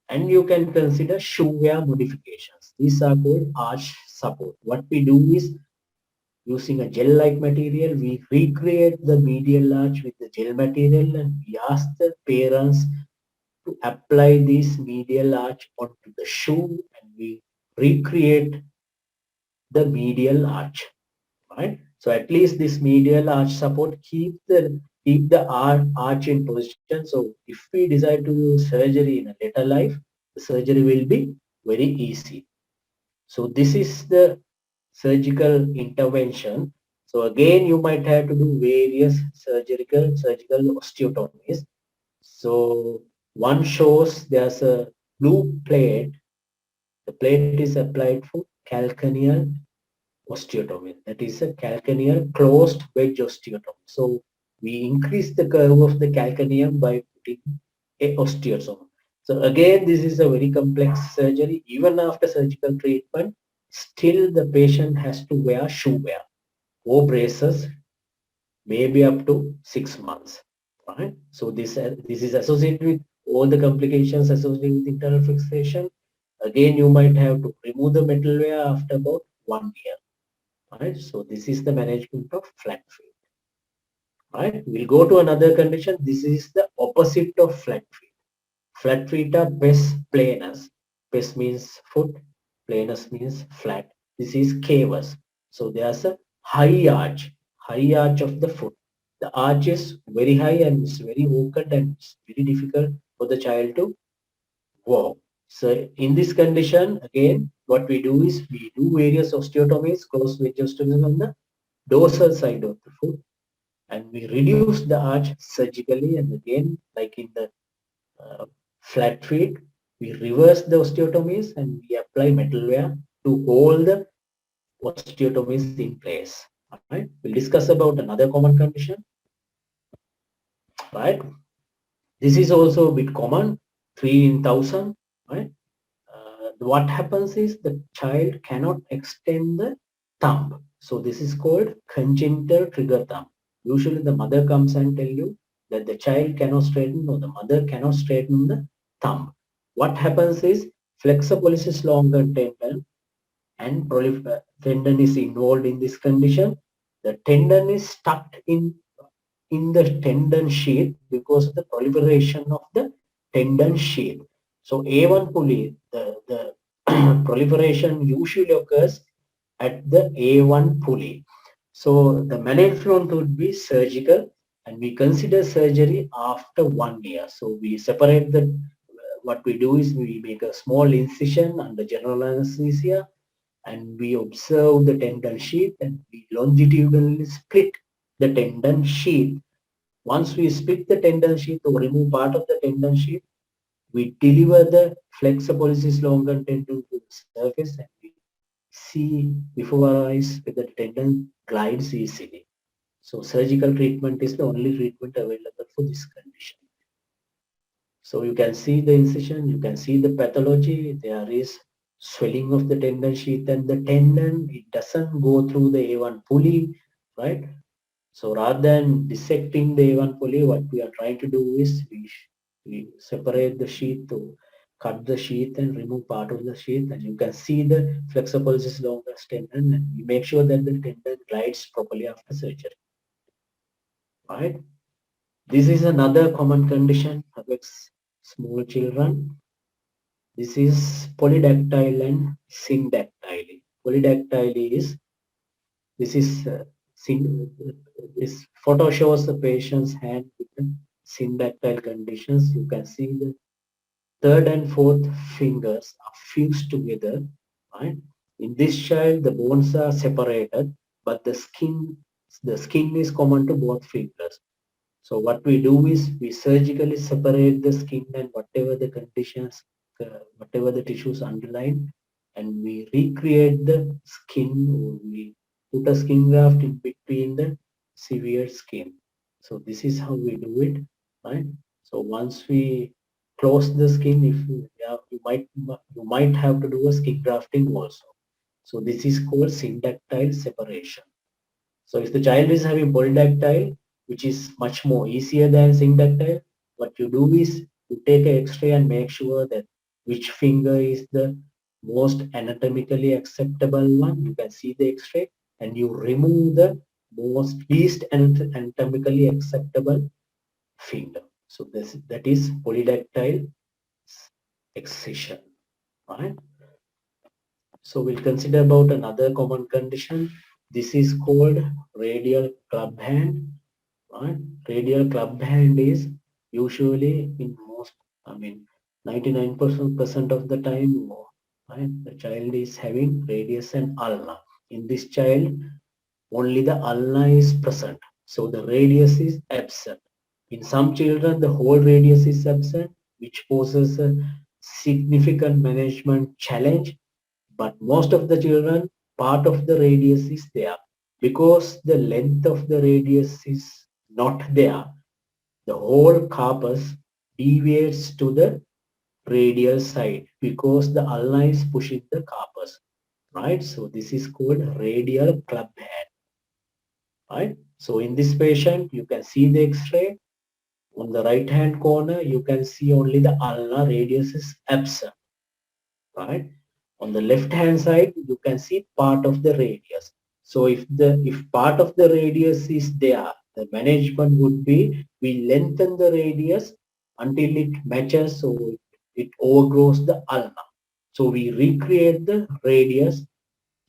and you can consider shoe wear modifications. These are called arch support. What we do is, using a gel-like material, we recreate the medial arch with the gel material and we ask the parents to apply this medial arch onto the shoe and we recreate the medial arch. Right? So at least this medial arch support keep the arch in position. So if we decide to do surgery in a later life, the surgery will be very easy. So this is the surgical intervention. So again, you might have to do various surgical osteotomies. So one shows there's a blue plate. The plate is applied for calcaneal osteotomy. That is a calcaneal closed wedge osteotomy. So we increase the curve of the calcaneum by putting a osteosome. So again, this is a very complex surgery. Even after surgical treatment, still the patient has to wear shoe wear or braces, maybe up to 6 months. Right? So this is associated with all the complications associated with internal fixation. Again, you might have to remove the metal wear after about 1 year. Right? So this is the management of flat feet. Right? We'll go to another condition. This is the opposite of flat feet. Flat feet are pes planus. Pes means foot, planus means flat. This is cavus. So there's a high arch of the foot. The arch is very high and it's very awkward and it's very difficult for the child to walk. So in this condition, again, what we do is we do various osteotomies, closed wedge osteotomies on the dorsal side of the foot, and we reduce the arch surgically. And again, like in the flat feet, we reverse the osteotomies and we apply metal wear to hold the osteotomies in place. Right? We'll discuss about another common condition. Right? This is also a bit common, 3 in 1000. Right? What happens is the child cannot extend the thumb. So this is called congenital trigger thumb. Usually the mother comes and tell you that the child cannot straighten or the mother cannot straighten the thumb. What happens is flexor pollicis longa tendon and tendon is involved in this condition. The tendon is stuck in the tendon sheath because of the proliferation of the tendon sheath. So A1 pulley, the proliferation usually occurs at the A1 pulley. So the management would be surgical, and we consider surgery after 1 year. So we separate the, what we do is we make a small incision under general anesthesia, and we observe the tendon sheath, and we longitudinally split the tendon sheath. Once we split the tendon sheath or remove part of the tendon sheath, we deliver the flexor pollicis longa tendon to the surface, and we see before our eyes whether the tendon glides easily. So surgical treatment is the only treatment available for this condition. So you can see the incision, you can see the pathology. There is swelling of the tendon sheath and the tendon. It doesn't go through the A1 pulley, right? So rather than dissecting the A1 pulley, what we are trying to do is we separate the sheath to cut the sheath and remove part of the sheath, and you can see the flexor pollicis longa tendon, and we make sure that the tendon glides properly after surgery. Right? This is another common condition affects small children. This is polydactyl and syndactyly. Polydactyly is this photo shows the patient's hand with the syndactyl conditions. You can see the third and fourth fingers are fused together. Right? In this child, the bones are separated, but the skin is common to both fingers. So what we do is we surgically separate the skin and whatever the conditions, whatever the tissues underlying, and we recreate the skin, or we put a skin graft in between the severe skin. So this is how we do it, right? So once we close the skin, if you might have to do a skin grafting also. So this is called syndactyl separation. So if the child is having polydactyl, which is much more easier than syndactyl, what you do is you take an X-ray and make sure that which finger is the most anatomically acceptable one. You can see the X-ray, and you remove the least anatomically acceptable finger. So that is polydactyl excision, right? So we'll consider about another common condition. This is called radial club hand. Right? Radial club hand is usually in most, 99% of the time, right, the child is having radius and ulna. In this child, only the ulna is present. So the radius is absent. In some children, the whole radius is absent, which poses a significant management challenge. But most of the children, part of the radius is there. Because the length of the radius is not there, the whole corpus deviates to the radial side because the ulna is pushing the corpus, right? So this is called radial club hand, right? So in this patient, you can see the X-ray. On the right hand corner, you can see only the ulnar radius is absent, right? On the left hand side, you can see part of the radius. So if part of the radius is there, the management would be we lengthen the radius until it matches, so it overgrows the ulna. So we recreate the radius,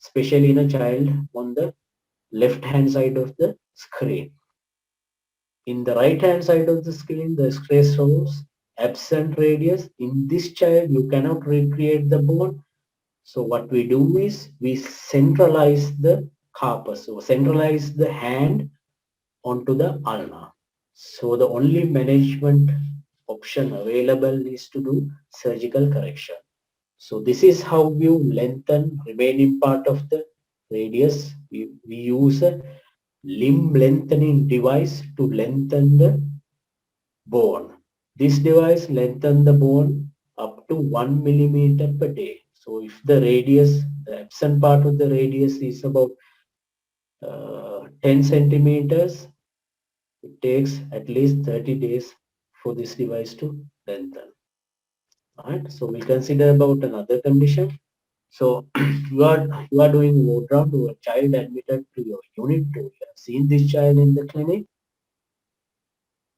especially in a child on the left hand side of the screen. In the right hand side of the screen, the X-ray shows absent radius. In this child, you cannot recreate the bone. So what we do is we centralize the corpus, so centralize the hand onto the ulna. So the only management option available is to do surgical correction. So this is how you lengthen remaining part of the radius we use a limb lengthening device to lengthen the bone. This device lengthens the bone up to 1 millimeter per day. So if the radius, the absent part of the radius is about 10 centimeters, it takes at least 30 days for this device to lengthen. Right? So we consider about another condition. So you are doing ward round to a child admitted to your unit. You have seen this child in the clinic.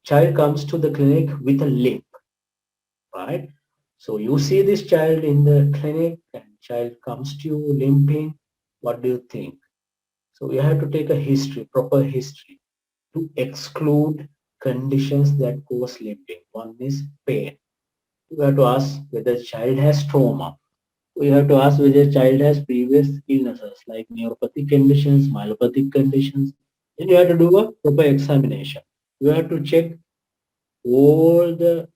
Child comes to the clinic with a limp, right? So you see this child in the clinic and child comes to you limping. What do you think? So you have to take a history, proper history, to exclude conditions that cause limping. One is pain. You have to ask whether the child has trauma. We have to ask whether the child has previous illnesses like neuropathic conditions, myelopathic conditions. Then you have to do a proper examination. You have to check all the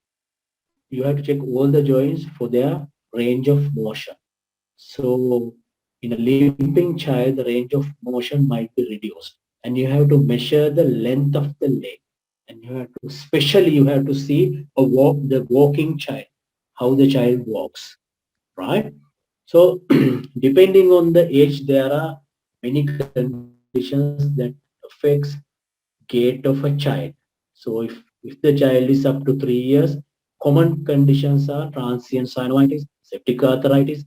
joints for their range of motion. So in a limping child, the range of motion might be reduced, and you have to measure the length of the leg, and you have to, especially you have to see the walking child, how the child walks, right? So depending on the age, there are many conditions that affects gait of a child. So if the child is up to 3 years, common conditions are transient synovitis, septic arthritis,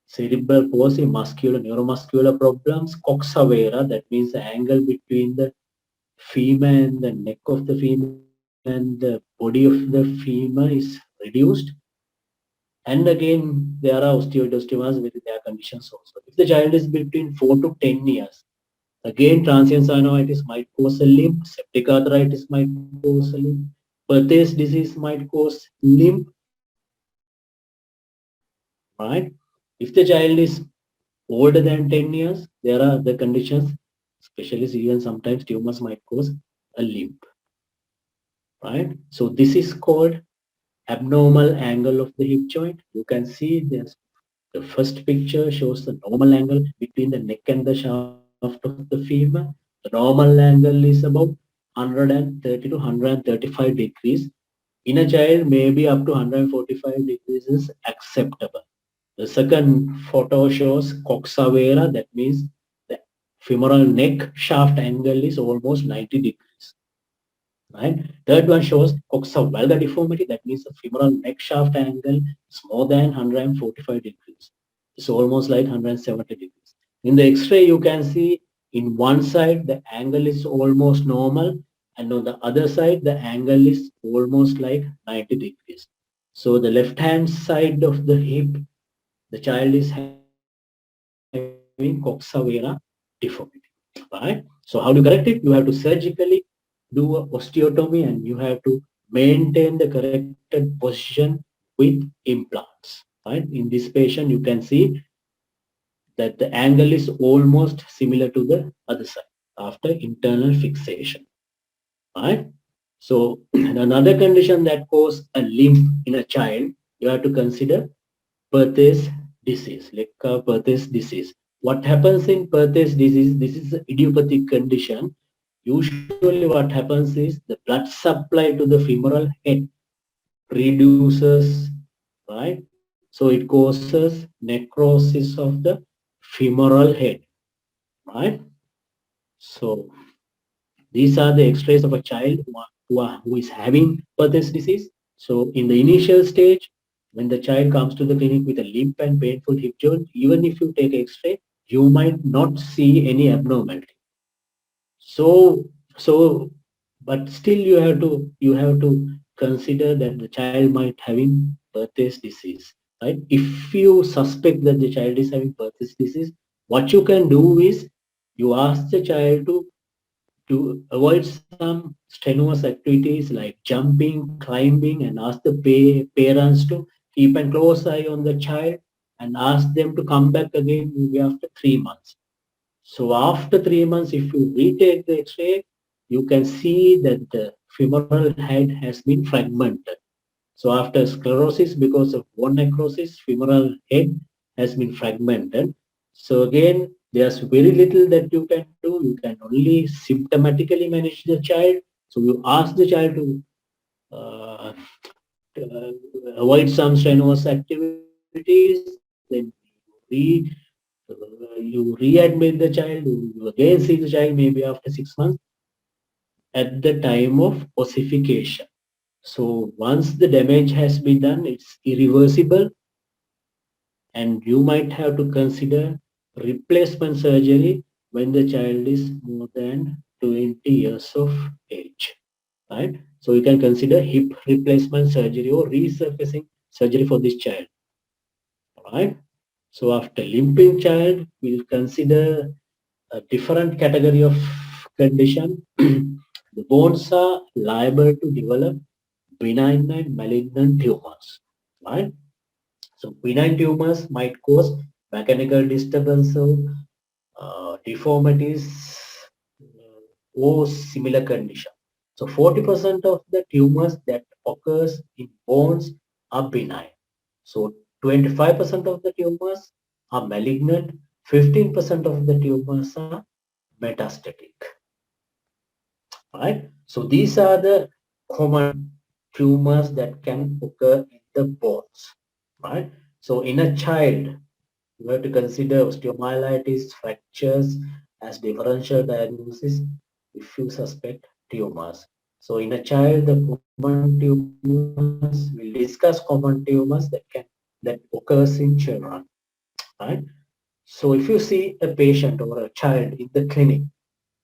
cerebral palsy, muscular, neuromuscular problems, coxa vara, that means the angle between the femur and the neck of the femur and the body of the femur is reduced. And again, there are osteoid osteomas with their conditions also. If the child is between 4 to 10 years, again, transient synovitis might cause a limp, septic arthritis might cause a limp, Perthes disease might cause limp, right? If the child is older than 10 years, there are the conditions, especially even sometimes tumors might cause a limp, right? So this is called abnormal angle of the hip joint. You can see this. The first picture shows the normal angle between the neck and the shaft of the femur. The normal angle is about 130 to 135 degrees. In a child, maybe up to 145 degrees is acceptable. The second photo shows coxa vara, that means the femoral neck shaft angle is almost 90 degrees. Right? Third one shows coxa valga deformity, that means the femoral neck shaft angle is more than 145 degrees. It's almost like 170 degrees. In the X-ray, you can see in one side the angle is almost normal, and on the other side the angle is almost like 90 degrees. So the left hand side of the hip, the child is having coxa vara deformity. Right? So how do you correct it? You have to surgically do a osteotomy, and you have to maintain the corrected position with implants. Right? In this patient, you can see that the angle is almost similar to the other side after internal fixation. Right? So another condition that causes a limp in a child, you have to consider Perthes disease, Perthes disease. What happens in Perthes disease? This is an idiopathic condition. Usually what happens is the blood supply to the femoral head reduces, right? So it causes necrosis of the femoral head, right? So these are the x-rays of a child who is having Perthes disease. So in the initial stage, when the child comes to the clinic with a limp and painful hip joint, even if you take x-ray, you might not see any abnormality. So but still you have to consider that the child might having Perthes disease, right? If you suspect that the child is having Perthes disease, what you can do is you ask the child to avoid some strenuous activities like jumping, climbing, and ask the parents to keep a close eye on the child and ask them to come back again maybe after 3 months. So after 3 months, if you retake the X-ray, you can see that the femoral head has been fragmented. So after sclerosis, because of bone necrosis, femoral head has been fragmented. So again, there's very little that you can do. You can only symptomatically manage the child. So you ask the child to uh, avoid some strenuous activities, then you readmit the child, you again see the child maybe after 6 months at the time of ossification. So once the damage has been done, it's irreversible, and you might have to consider replacement surgery when the child is more than 20 years of age, right? So you can consider hip replacement surgery or resurfacing surgery for this child, right? So after limping child, we'll consider a different category of condition. The bones are liable to develop benign and malignant tumors, right? So benign tumors might cause mechanical disturbances, deformities, or similar condition. So 40% of the tumors that occurs in bones are benign. So 25% of the tumors are malignant, 15% of the tumors are metastatic, right? So these are the common tumors that can occur in the bones, right? So in a child, you have to consider osteomyelitis, fractures as differential diagnosis if you suspect tumors. So in a child, the common tumors, we'll discuss common tumors that occurs in children, right? So if you see a patient or a child in the clinic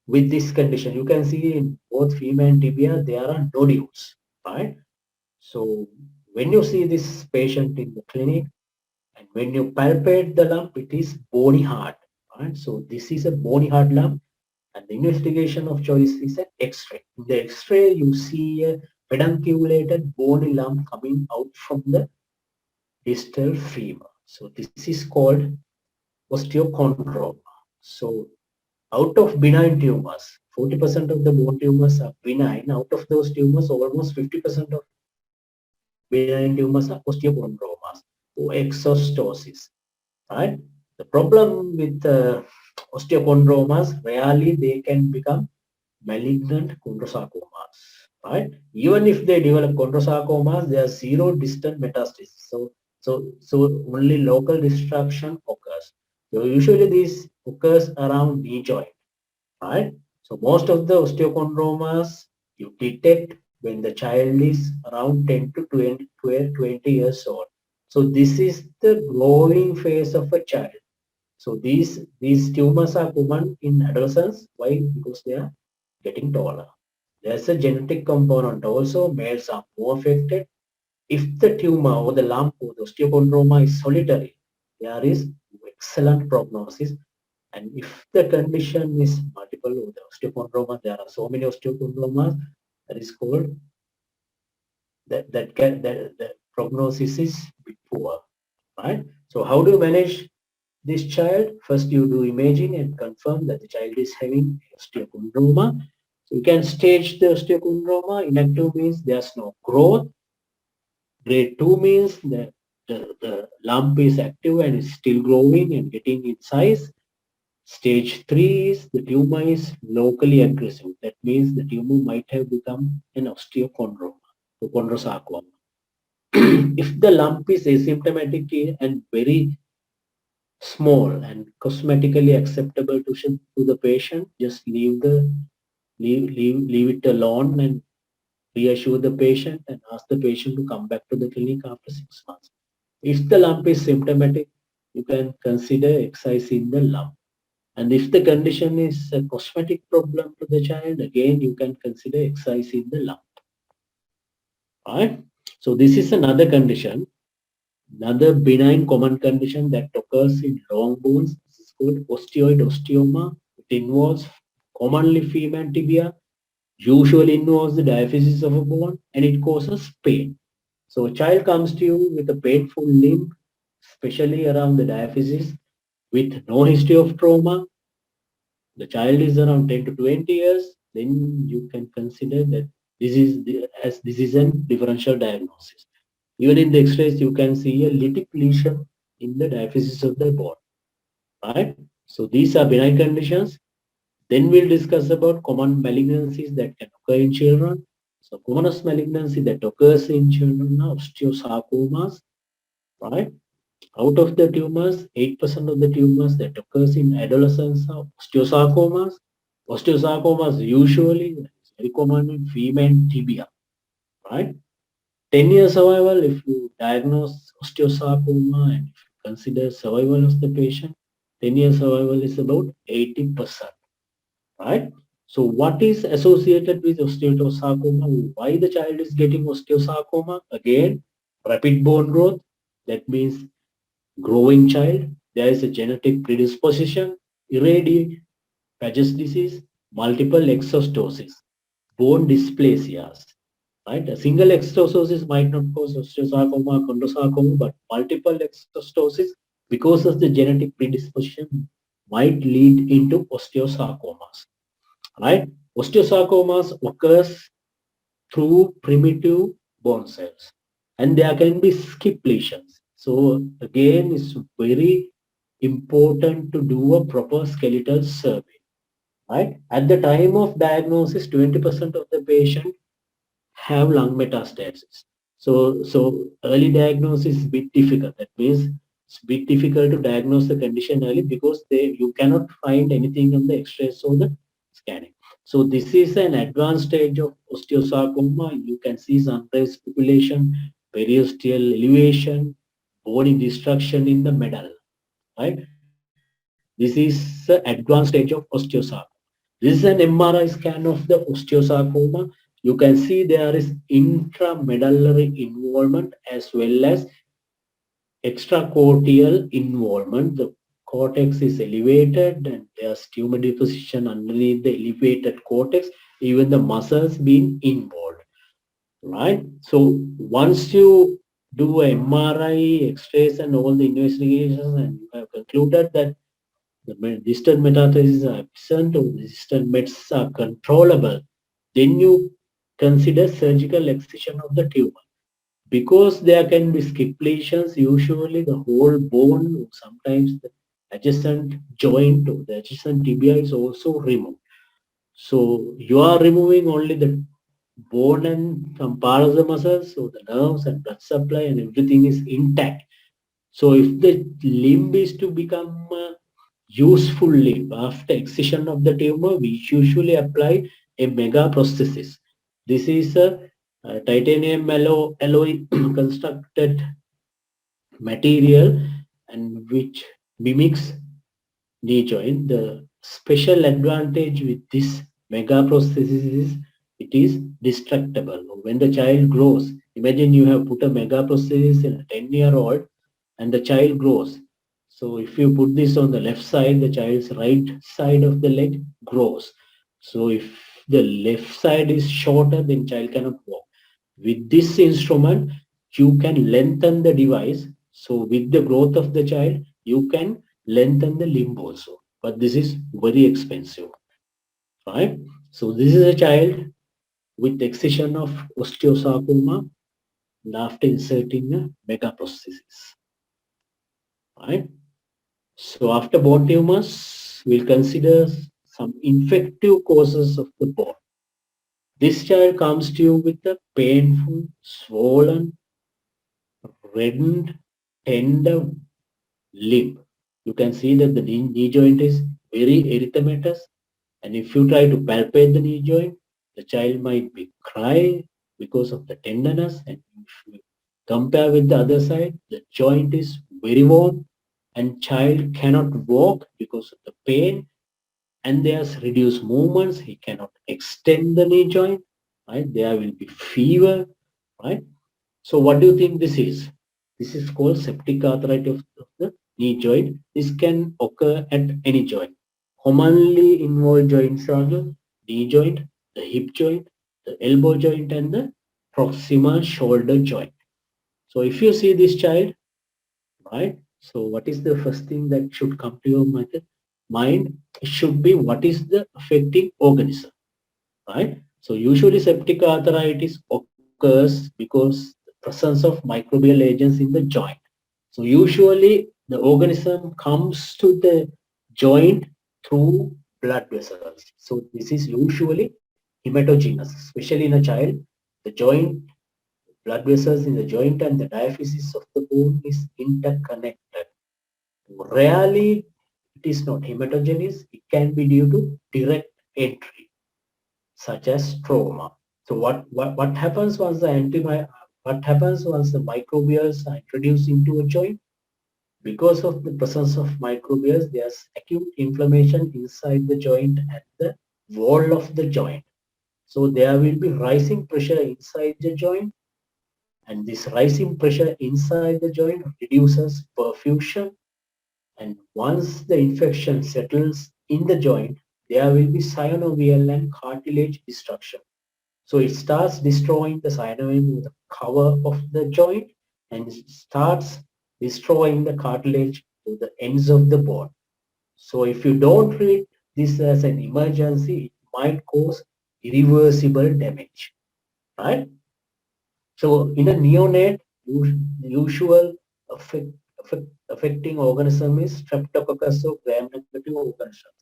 with this condition, you can see in both femur and tibia there are nodules, right? So when you see this patient in the clinic, and when you palpate the lump, it is bony hard, right? So this is a bony hard lump, and the investigation of choice is an X-ray. In the X-ray, you see a pedunculated bony lump coming out from the distal femur. So this is called osteochondroma. So out of benign tumors, 40% of the bone tumors are benign. Out of those tumors, almost 50% of benign tumors are osteochondromas or exostosis, right? The problem with osteochondromas, rarely they can become malignant chondrosarcomas, right? Even if they develop chondrosarcomas, there are zero distant metastasis. So only local destruction occurs. So usually this occurs around knee joint, right? So most of the osteochondromas you detect when the child is around 10 to 20 years old. So this is the growing phase of a child. So these tumors are common in adolescents. Why? Because they are getting taller. There's a genetic component also. Males are more affected. If the tumor or the lump or the osteochondroma is solitary, there is excellent prognosis. And if the condition is multiple or the osteochondroma, there are so many osteochondromas, that is called the prognosis is poor, right? So how do you manage this child? First, you do imaging and confirm that the child is having osteochondroma. So you can stage the osteochondroma. Inactive means there's no growth. Grade 2 means that the lump is active and is still growing and getting in size. Stage 3 is the tumor is locally aggressive. That means the tumor might have become an osteochondroma, or chondrosarcoma. If the lump is asymptomatic and very small and cosmetically acceptable to the patient, just leave it alone and reassure the patient and ask the patient to come back to the clinic after 6 months. If the lump is symptomatic, you can consider excising the lump. And if the condition is a cosmetic problem to the child, again you can consider excising the lump. Right? So this is another condition, another benign common condition that occurs in long bones. This is called osteoid osteoma. It involves commonly femur and tibia, usually involves the diaphysis of a bone, and it causes pain. So a child comes to you with a painful limb, especially around the diaphysis, with no history of trauma. The child is around 10 to 20 years, then you can consider that this is a differential diagnosis. Even in the X-rays, you can see a lytic lesion in the diaphysis of the bone, right? So these are benign conditions. Then we'll discuss about common malignancies that can occur in children. So commonest malignancy that occurs in children are osteosarcomas, right? Out of the tumors, 8% of the tumors that occurs in adolescents are osteosarcomas. Osteosarcomas usually very common in female tibia, right? 10-year survival, if you diagnose osteosarcoma and if you consider survival of the patient, 10-year survival is about 80%, right? So what is associated with osteosarcoma? Why the child is getting osteosarcoma? Again, rapid bone growth. That means growing child. There is a genetic predisposition, irradiate, Paget's disease, multiple exostosis, bone dysplasias, right? A single exostosis might not cause osteosarcoma, chondrosarcoma, but multiple exostosis because of the genetic predisposition might lead into osteosarcomas, right? Osteosarcomas occurs through primitive bone cells and there can be skip lesions. So again, it's very important to do a proper skeletal survey, right? At the time of diagnosis, 20% of the patient have lung metastasis. So early diagnosis is a bit difficult. That means it's a bit difficult to diagnose the condition early because you cannot find anything on the X-rays or the scanning. So this is an advanced stage of osteosarcoma. You can see sunrise population, periosteal elevation, bony destruction in the medulla, right? This is the advanced stage of osteosarcoma. This is an MRI scan of the osteosarcoma. You can see there is intramedullary involvement as well as extracortical involvement. The cortex is elevated and there's tumor deposition underneath the elevated cortex, even the muscles being involved, right? So once you do a MRI, X-rays and all the investigations and you have concluded that the distant metastases are absent or the distant mets are controllable, then you consider surgical excision of the tumor. Because there can be skip lesions, usually the whole bone, or sometimes the adjacent joint or the adjacent tibia is also removed. So you are removing only the bone and some part of the muscles, so the nerves and blood supply and everything is intact. So if the limb is to become useful limb after excision of the tumor, we usually apply a mega prosthesis. This is a titanium alloy constructed material and which mimics knee joint. The special advantage with this mega prosthesis is it is destructible. When the child grows, imagine you have put a mega prosthesis in a 10-year-old and the child grows. So if you put this on the left side, the child's right side of the leg grows. So if the left side is shorter, then child cannot walk. With this instrument, you can lengthen the device. So with the growth of the child, you can lengthen the limb also. But this is very expensive, right? So this is a child with excision of osteosarcoma and after inserting a megaprosthesis, right? So after bone tumors, we'll consider some infective causes of the bone. This child comes to you with a painful, swollen, reddened, tender limb. You can see that the knee joint is very erythematous, and if you try to palpate the knee joint, the child might be cry because of the tenderness, and if you compare with the other side, the joint is very warm and child cannot walk because of the pain and there's reduced movements. He cannot extend the knee joint, right? There will be fever, right? So what do you think this is? This is called septic arthritis of the knee joint. This can occur at any joint. Commonly involved joints are the knee joint, the hip joint, the elbow joint, and the proximal shoulder joint. So if you see this child, right? So what is the first thing that should come to your mind? It should be what is the affecting organism, right? So usually septic arthritis occurs because the presence of microbial agents in the joint. So usually the organism comes to the joint through blood vessels. So this is usually hematogenous, especially in a child. The joint, blood vessels in the joint and the diaphysis of the bone is interconnected. Rarely it is not hematogenous. It can be due to direct entry, such as trauma. So what happens once the microbials are introduced into a joint? Because of the presence of microbials, there's acute inflammation inside the joint at the wall of the joint. So there will be rising pressure inside the joint, and this rising pressure inside the joint reduces perfusion. And once the infection settles in the joint, there will be synovial and cartilage destruction. So it starts destroying the synovium with the cover of the joint, and it starts destroying the cartilage to the ends of the bone. So if you don't treat this as an emergency, it might cause irreversible damage, right? So in a neonate, the usual affect, affecting organism is Streptococcus or gram-negative organisms.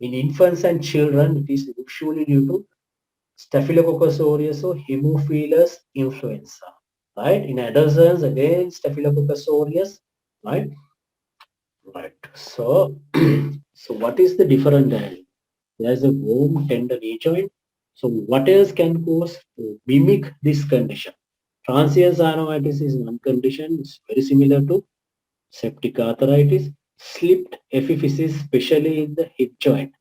In infants and children, it is usually due to Staphylococcus aureus or Haemophilus influenza, right? In adolescents, again, Staphylococcus aureus, right? Right. So, so what is the differential? There's a warm, tender knee joint. So what else can cause to mimic this condition? Transient synovitis is one condition. It's very similar to septic arthritis. Slipped epiphysis, especially in the hip joint.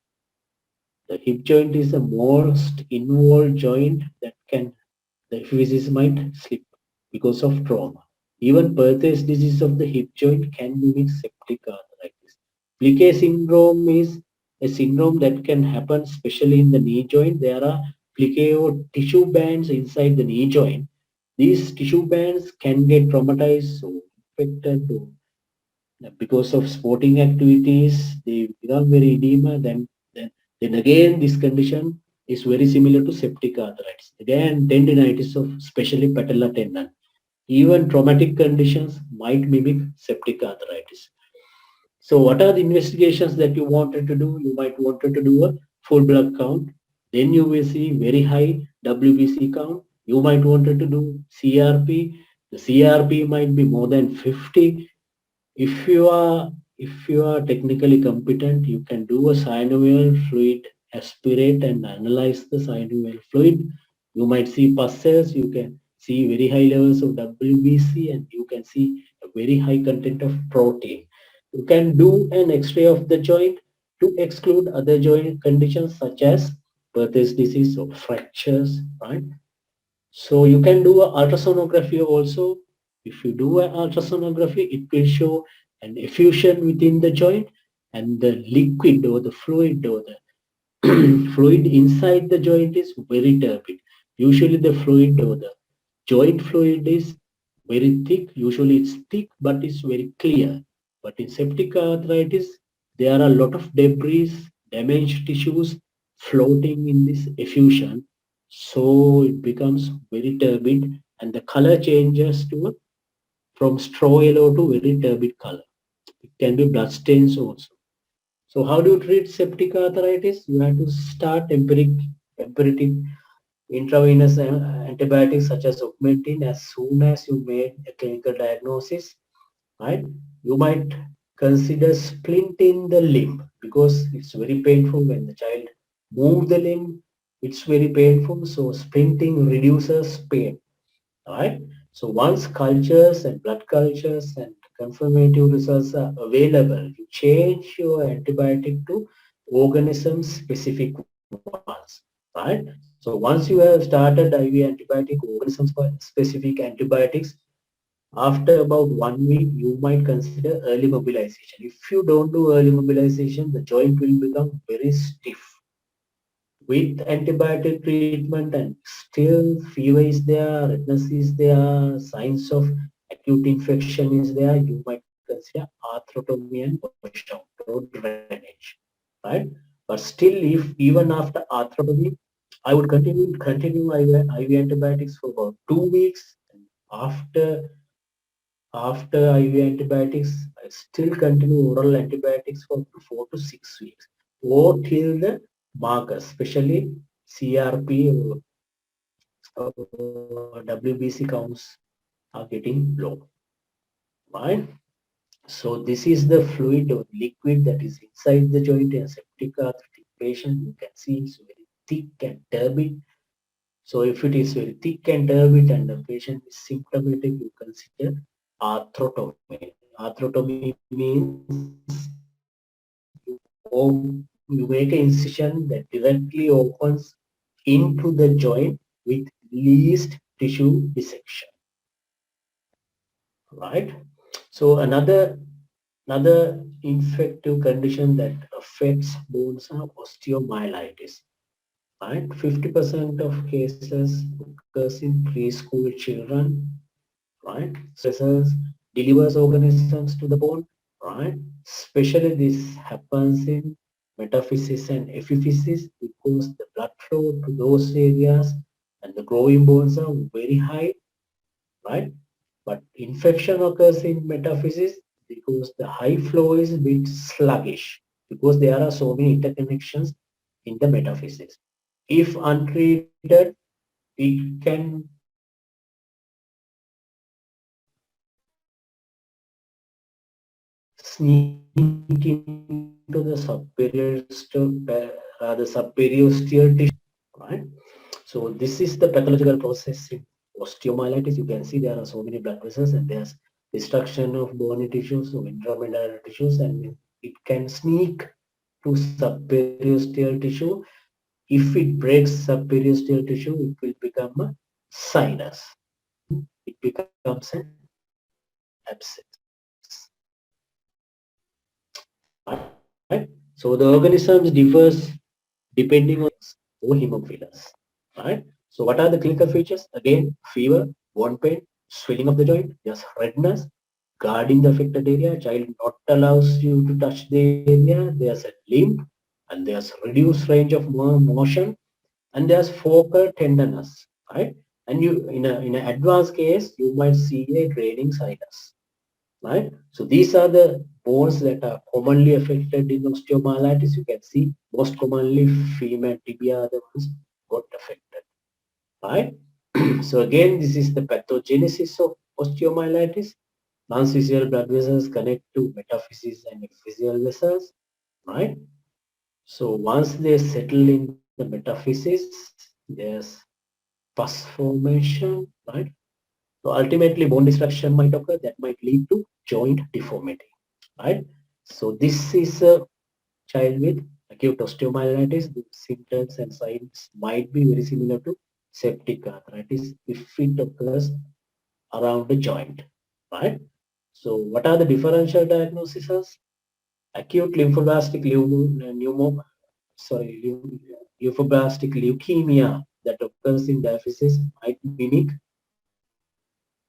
The hip joint is the most involved joint that can, the epiphysis might slip because of trauma. Even Perthes disease of the hip joint can mimic septic arthritis. Pliquet syndrome is a syndrome that can happen especially in the knee joint. There are pliquet or tissue bands inside the knee joint. These tissue bands can get traumatized or infected or because of sporting activities, they become very edema. Then again, this condition is very similar to septic arthritis. Again, tendinitis of especially patellar tendon. Even traumatic conditions might mimic septic arthritis. So what are the investigations that you wanted to do? You might wanted to do a full blood count. Then you will see very high WBC count. You might wanted to do CRP. The CRP might be more than 50. If you are technically competent, you can do a synovial fluid aspirate and analyze the synovial fluid. You might see pus cells, you can see very high levels of WBC, and you can see a very high content of protein. You can do an X-ray of the joint to exclude other joint conditions such as Perthes disease or fractures, right? So you can do a ultrasonography also. If you do an ultrasonography, it will show an effusion within the joint, and the liquid or the fluid or the fluid inside the joint is very turbid. Usually the fluid or the joint fluid is very thick. Usually it's thick, but it's very clear. But in septic arthritis, there are a lot of debris, damaged tissues floating in this effusion. So it becomes very turbid, and the color changes to from straw yellow to very turbid color. It can be blood stains also. So how do you treat septic arthritis? You have to start empiric intravenous antibiotics such as augmentin as soon as you made a clinical diagnosis, right? You might consider splinting the limb because it's very painful when the child move the limb. It's very painful, so splinting reduces pain, right? So once cultures and blood cultures and confirmative results are available, you change your antibiotic to organism specific ones, right? So once you have started IV antibiotic organism specific antibiotics, after about 1 week, you might consider early mobilization. If you don't do early mobilization, the joint will become very stiff. With antibiotic treatment and still fever is there, redness is there, signs of acute infection is there, you might consider arthrotomy and washout or drainage, right? But still, if even after arthrotomy, I would continue IV antibiotics for about 2 weeks. After after IV antibiotics, I still continue oral antibiotics for 4 to 6 weeks or till the markers, especially CRP or WBC counts are getting low, right? So this is the fluid or liquid that is inside the joint in a septic arthritic patient. You can see it's very thick and turbid. So if it is very thick and turbid and the patient is symptomatic, you consider arthrotomy. Arthrotomy means you make an incision that directly opens into the joint with least tissue dissection, right? So another infective condition that affects bones are osteomyelitis. Right, 50% of cases occurs in preschool children. Right, stressors delivers organisms to the bone. Right, especially this happens in metaphysis and epiphysis because the blood flow to those areas and the growing bones are very high. Right, but infection occurs in metaphysis because the high flow is a bit sluggish because there are so many interconnections in the metaphysis. If untreated, it can sneak into the superior tissue, right? So this is the pathological process in osteomyelitis. You can see there are so many blood vessels and there's destruction of bony tissues, so intramedullary tissues, and it can sneak to superior tissue. If it breaks superior tissue, it will become a sinus. It becomes an abscess. Right? So the organisms differs depending on or hemophilus. Right? So what are the clinical features? Again, fever, bone pain, swelling of the joint, there's redness, guarding the affected area, child not allows you to touch the area, there's a limp, and there's reduced range of motion, and there's focal tenderness, right? And you in an advanced case, you might see a draining sinus, right? So these are the bones that are commonly affected in osteomyelitis. You can see most commonly femur and tibia are the ones got affected, right? So again, this is the pathogenesis of osteomyelitis. Non-visual blood vessels connect to metaphysis and epiphyseal vessels, right? So once they settle in the metaphysis, there's pus formation, right? So ultimately bone destruction might occur that might lead to joint deformity, right? So this is a child with acute osteomyelitis. The symptoms and signs might be very similar to septic arthritis if it occurs around the joint, right? So what are the differential diagnoses? Acute lymphoblastic leukemia that occurs in diaphysis might mimic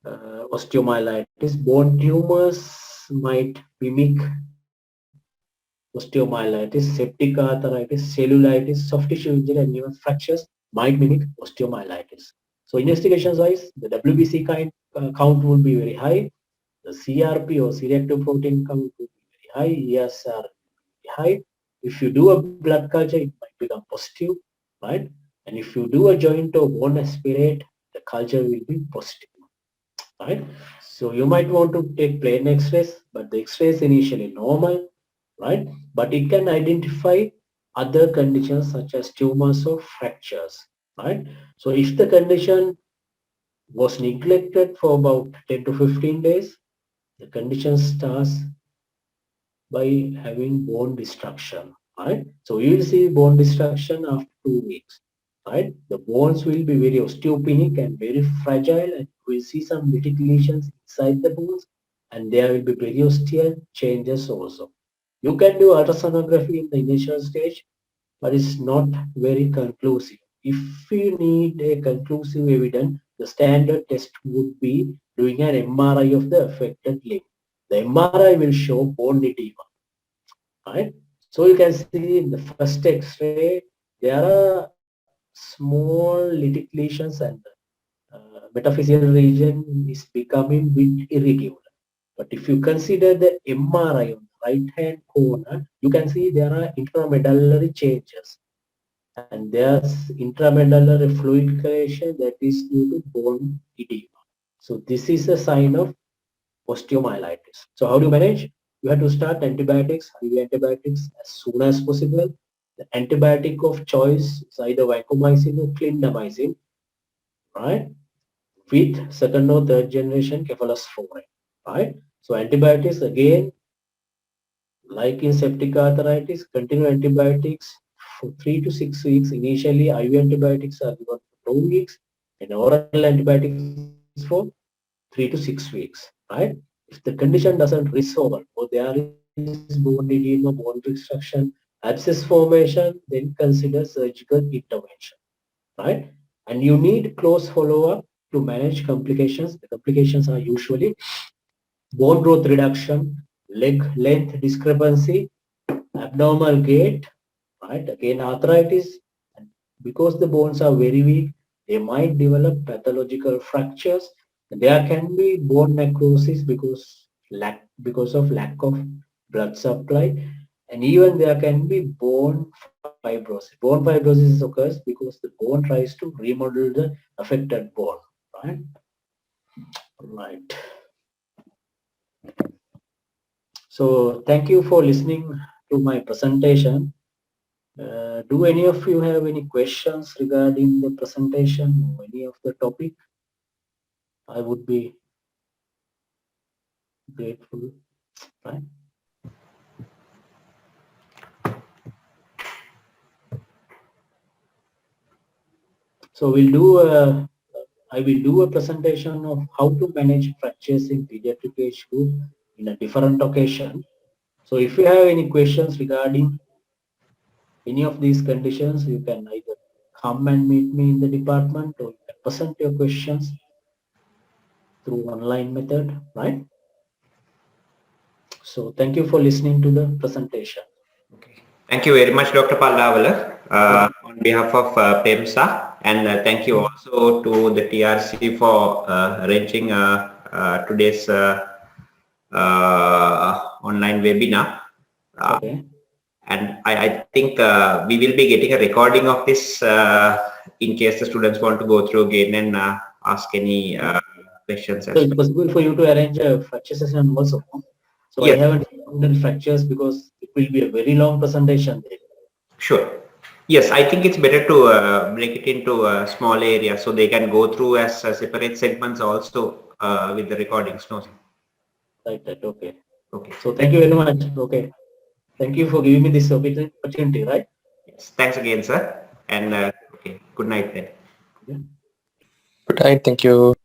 osteomyelitis. Bone tumors might mimic osteomyelitis. Septic arthritis, cellulitis, soft tissue injury, and even fractures might mimic osteomyelitis. So investigations wise, the WBC count will be very high. The CRP or C-reactive protein count will be very high. ESR high. If you do a blood culture, it might become positive, right? And if you do a joint or bone aspirate, the culture will be positive, right? So you might want to take plain X-rays, but the X-ray is initially normal, right? But it can identify other conditions such as tumors or fractures, right? So if the condition was neglected for about 10 to 15 days, the condition starts by having bone destruction, right? So you will see bone destruction after 2 weeks, right? The bones will be very osteopenic and very fragile, and we will see some lytic lesions inside the bones, and there will be periosteal changes also. You can do ultrasonography in the initial stage, but it's not very conclusive. If you need a conclusive evidence, the standard test would be doing an MRI of the affected limb. The MRI will show bone edema, right? So you can see in the first X-ray, there are small lytic lesions and metaphyseal region is becoming bit irregular. But if you consider the MRI on the right hand corner, you can see there are intramedullary changes. And there's intramedullary fluid creation that is due to bone edema. So this is a sign of osteomyelitis. So how do you manage? You have to start antibiotics, IV antibiotics as soon as possible. The antibiotic of choice is either vancomycin or clindamycin, right? With second or third generation cephalosporin, right? So antibiotics again, like in septic arthritis, continue antibiotics for 3 to 6 weeks. Initially, IV antibiotics are given for 2 weeks and oral antibiotics for 3 to 6 weeks, right? If the condition doesn't resolve or there is bone edema, bone restriction, abscess formation, then consider surgical intervention, right? And you need close follow-up to manage complications. The complications are usually bone growth reduction, leg length discrepancy, abnormal gait, right? Again, arthritis. And because the bones are very weak, they might develop pathological fractures. There can be bone necrosis because of lack of blood supply, and even there can be bone fibrosis. Bone fibrosis occurs because the bone tries to remodel the affected bone, right? Right. So thank you for listening to my presentation. Do any of you have any questions regarding the presentation or any of the topic? I would be grateful. Right? So I will do a presentation of how to manage fractures in pediatric age group in a different occasion. So if you have any questions regarding any of these conditions, you can either come and meet me in the department or you can present your questions through online method, right? So thank you for listening to the presentation.
Okay. Thank you very much, Dr. Pallawala, on behalf of PeMSAA, and thank you also to the TRC for arranging today's online webinar.
Okay.
And I think we will be getting a recording of this in case the students want to go through again and ask any questions.
So it's possible for you to arrange a fracture session also. So yes. I haven't done fractures because it will be a very long presentation.
Sure. Yes, I think it's better to break it into small areas so they can go through as separate segments also with the recordings. No?
Right. Okay.
Okay.
So thank you very much. Okay. Thank you for giving me this opportunity, right?
Yes. Thanks again, sir. And okay. Good night then.
Good night. Thank you.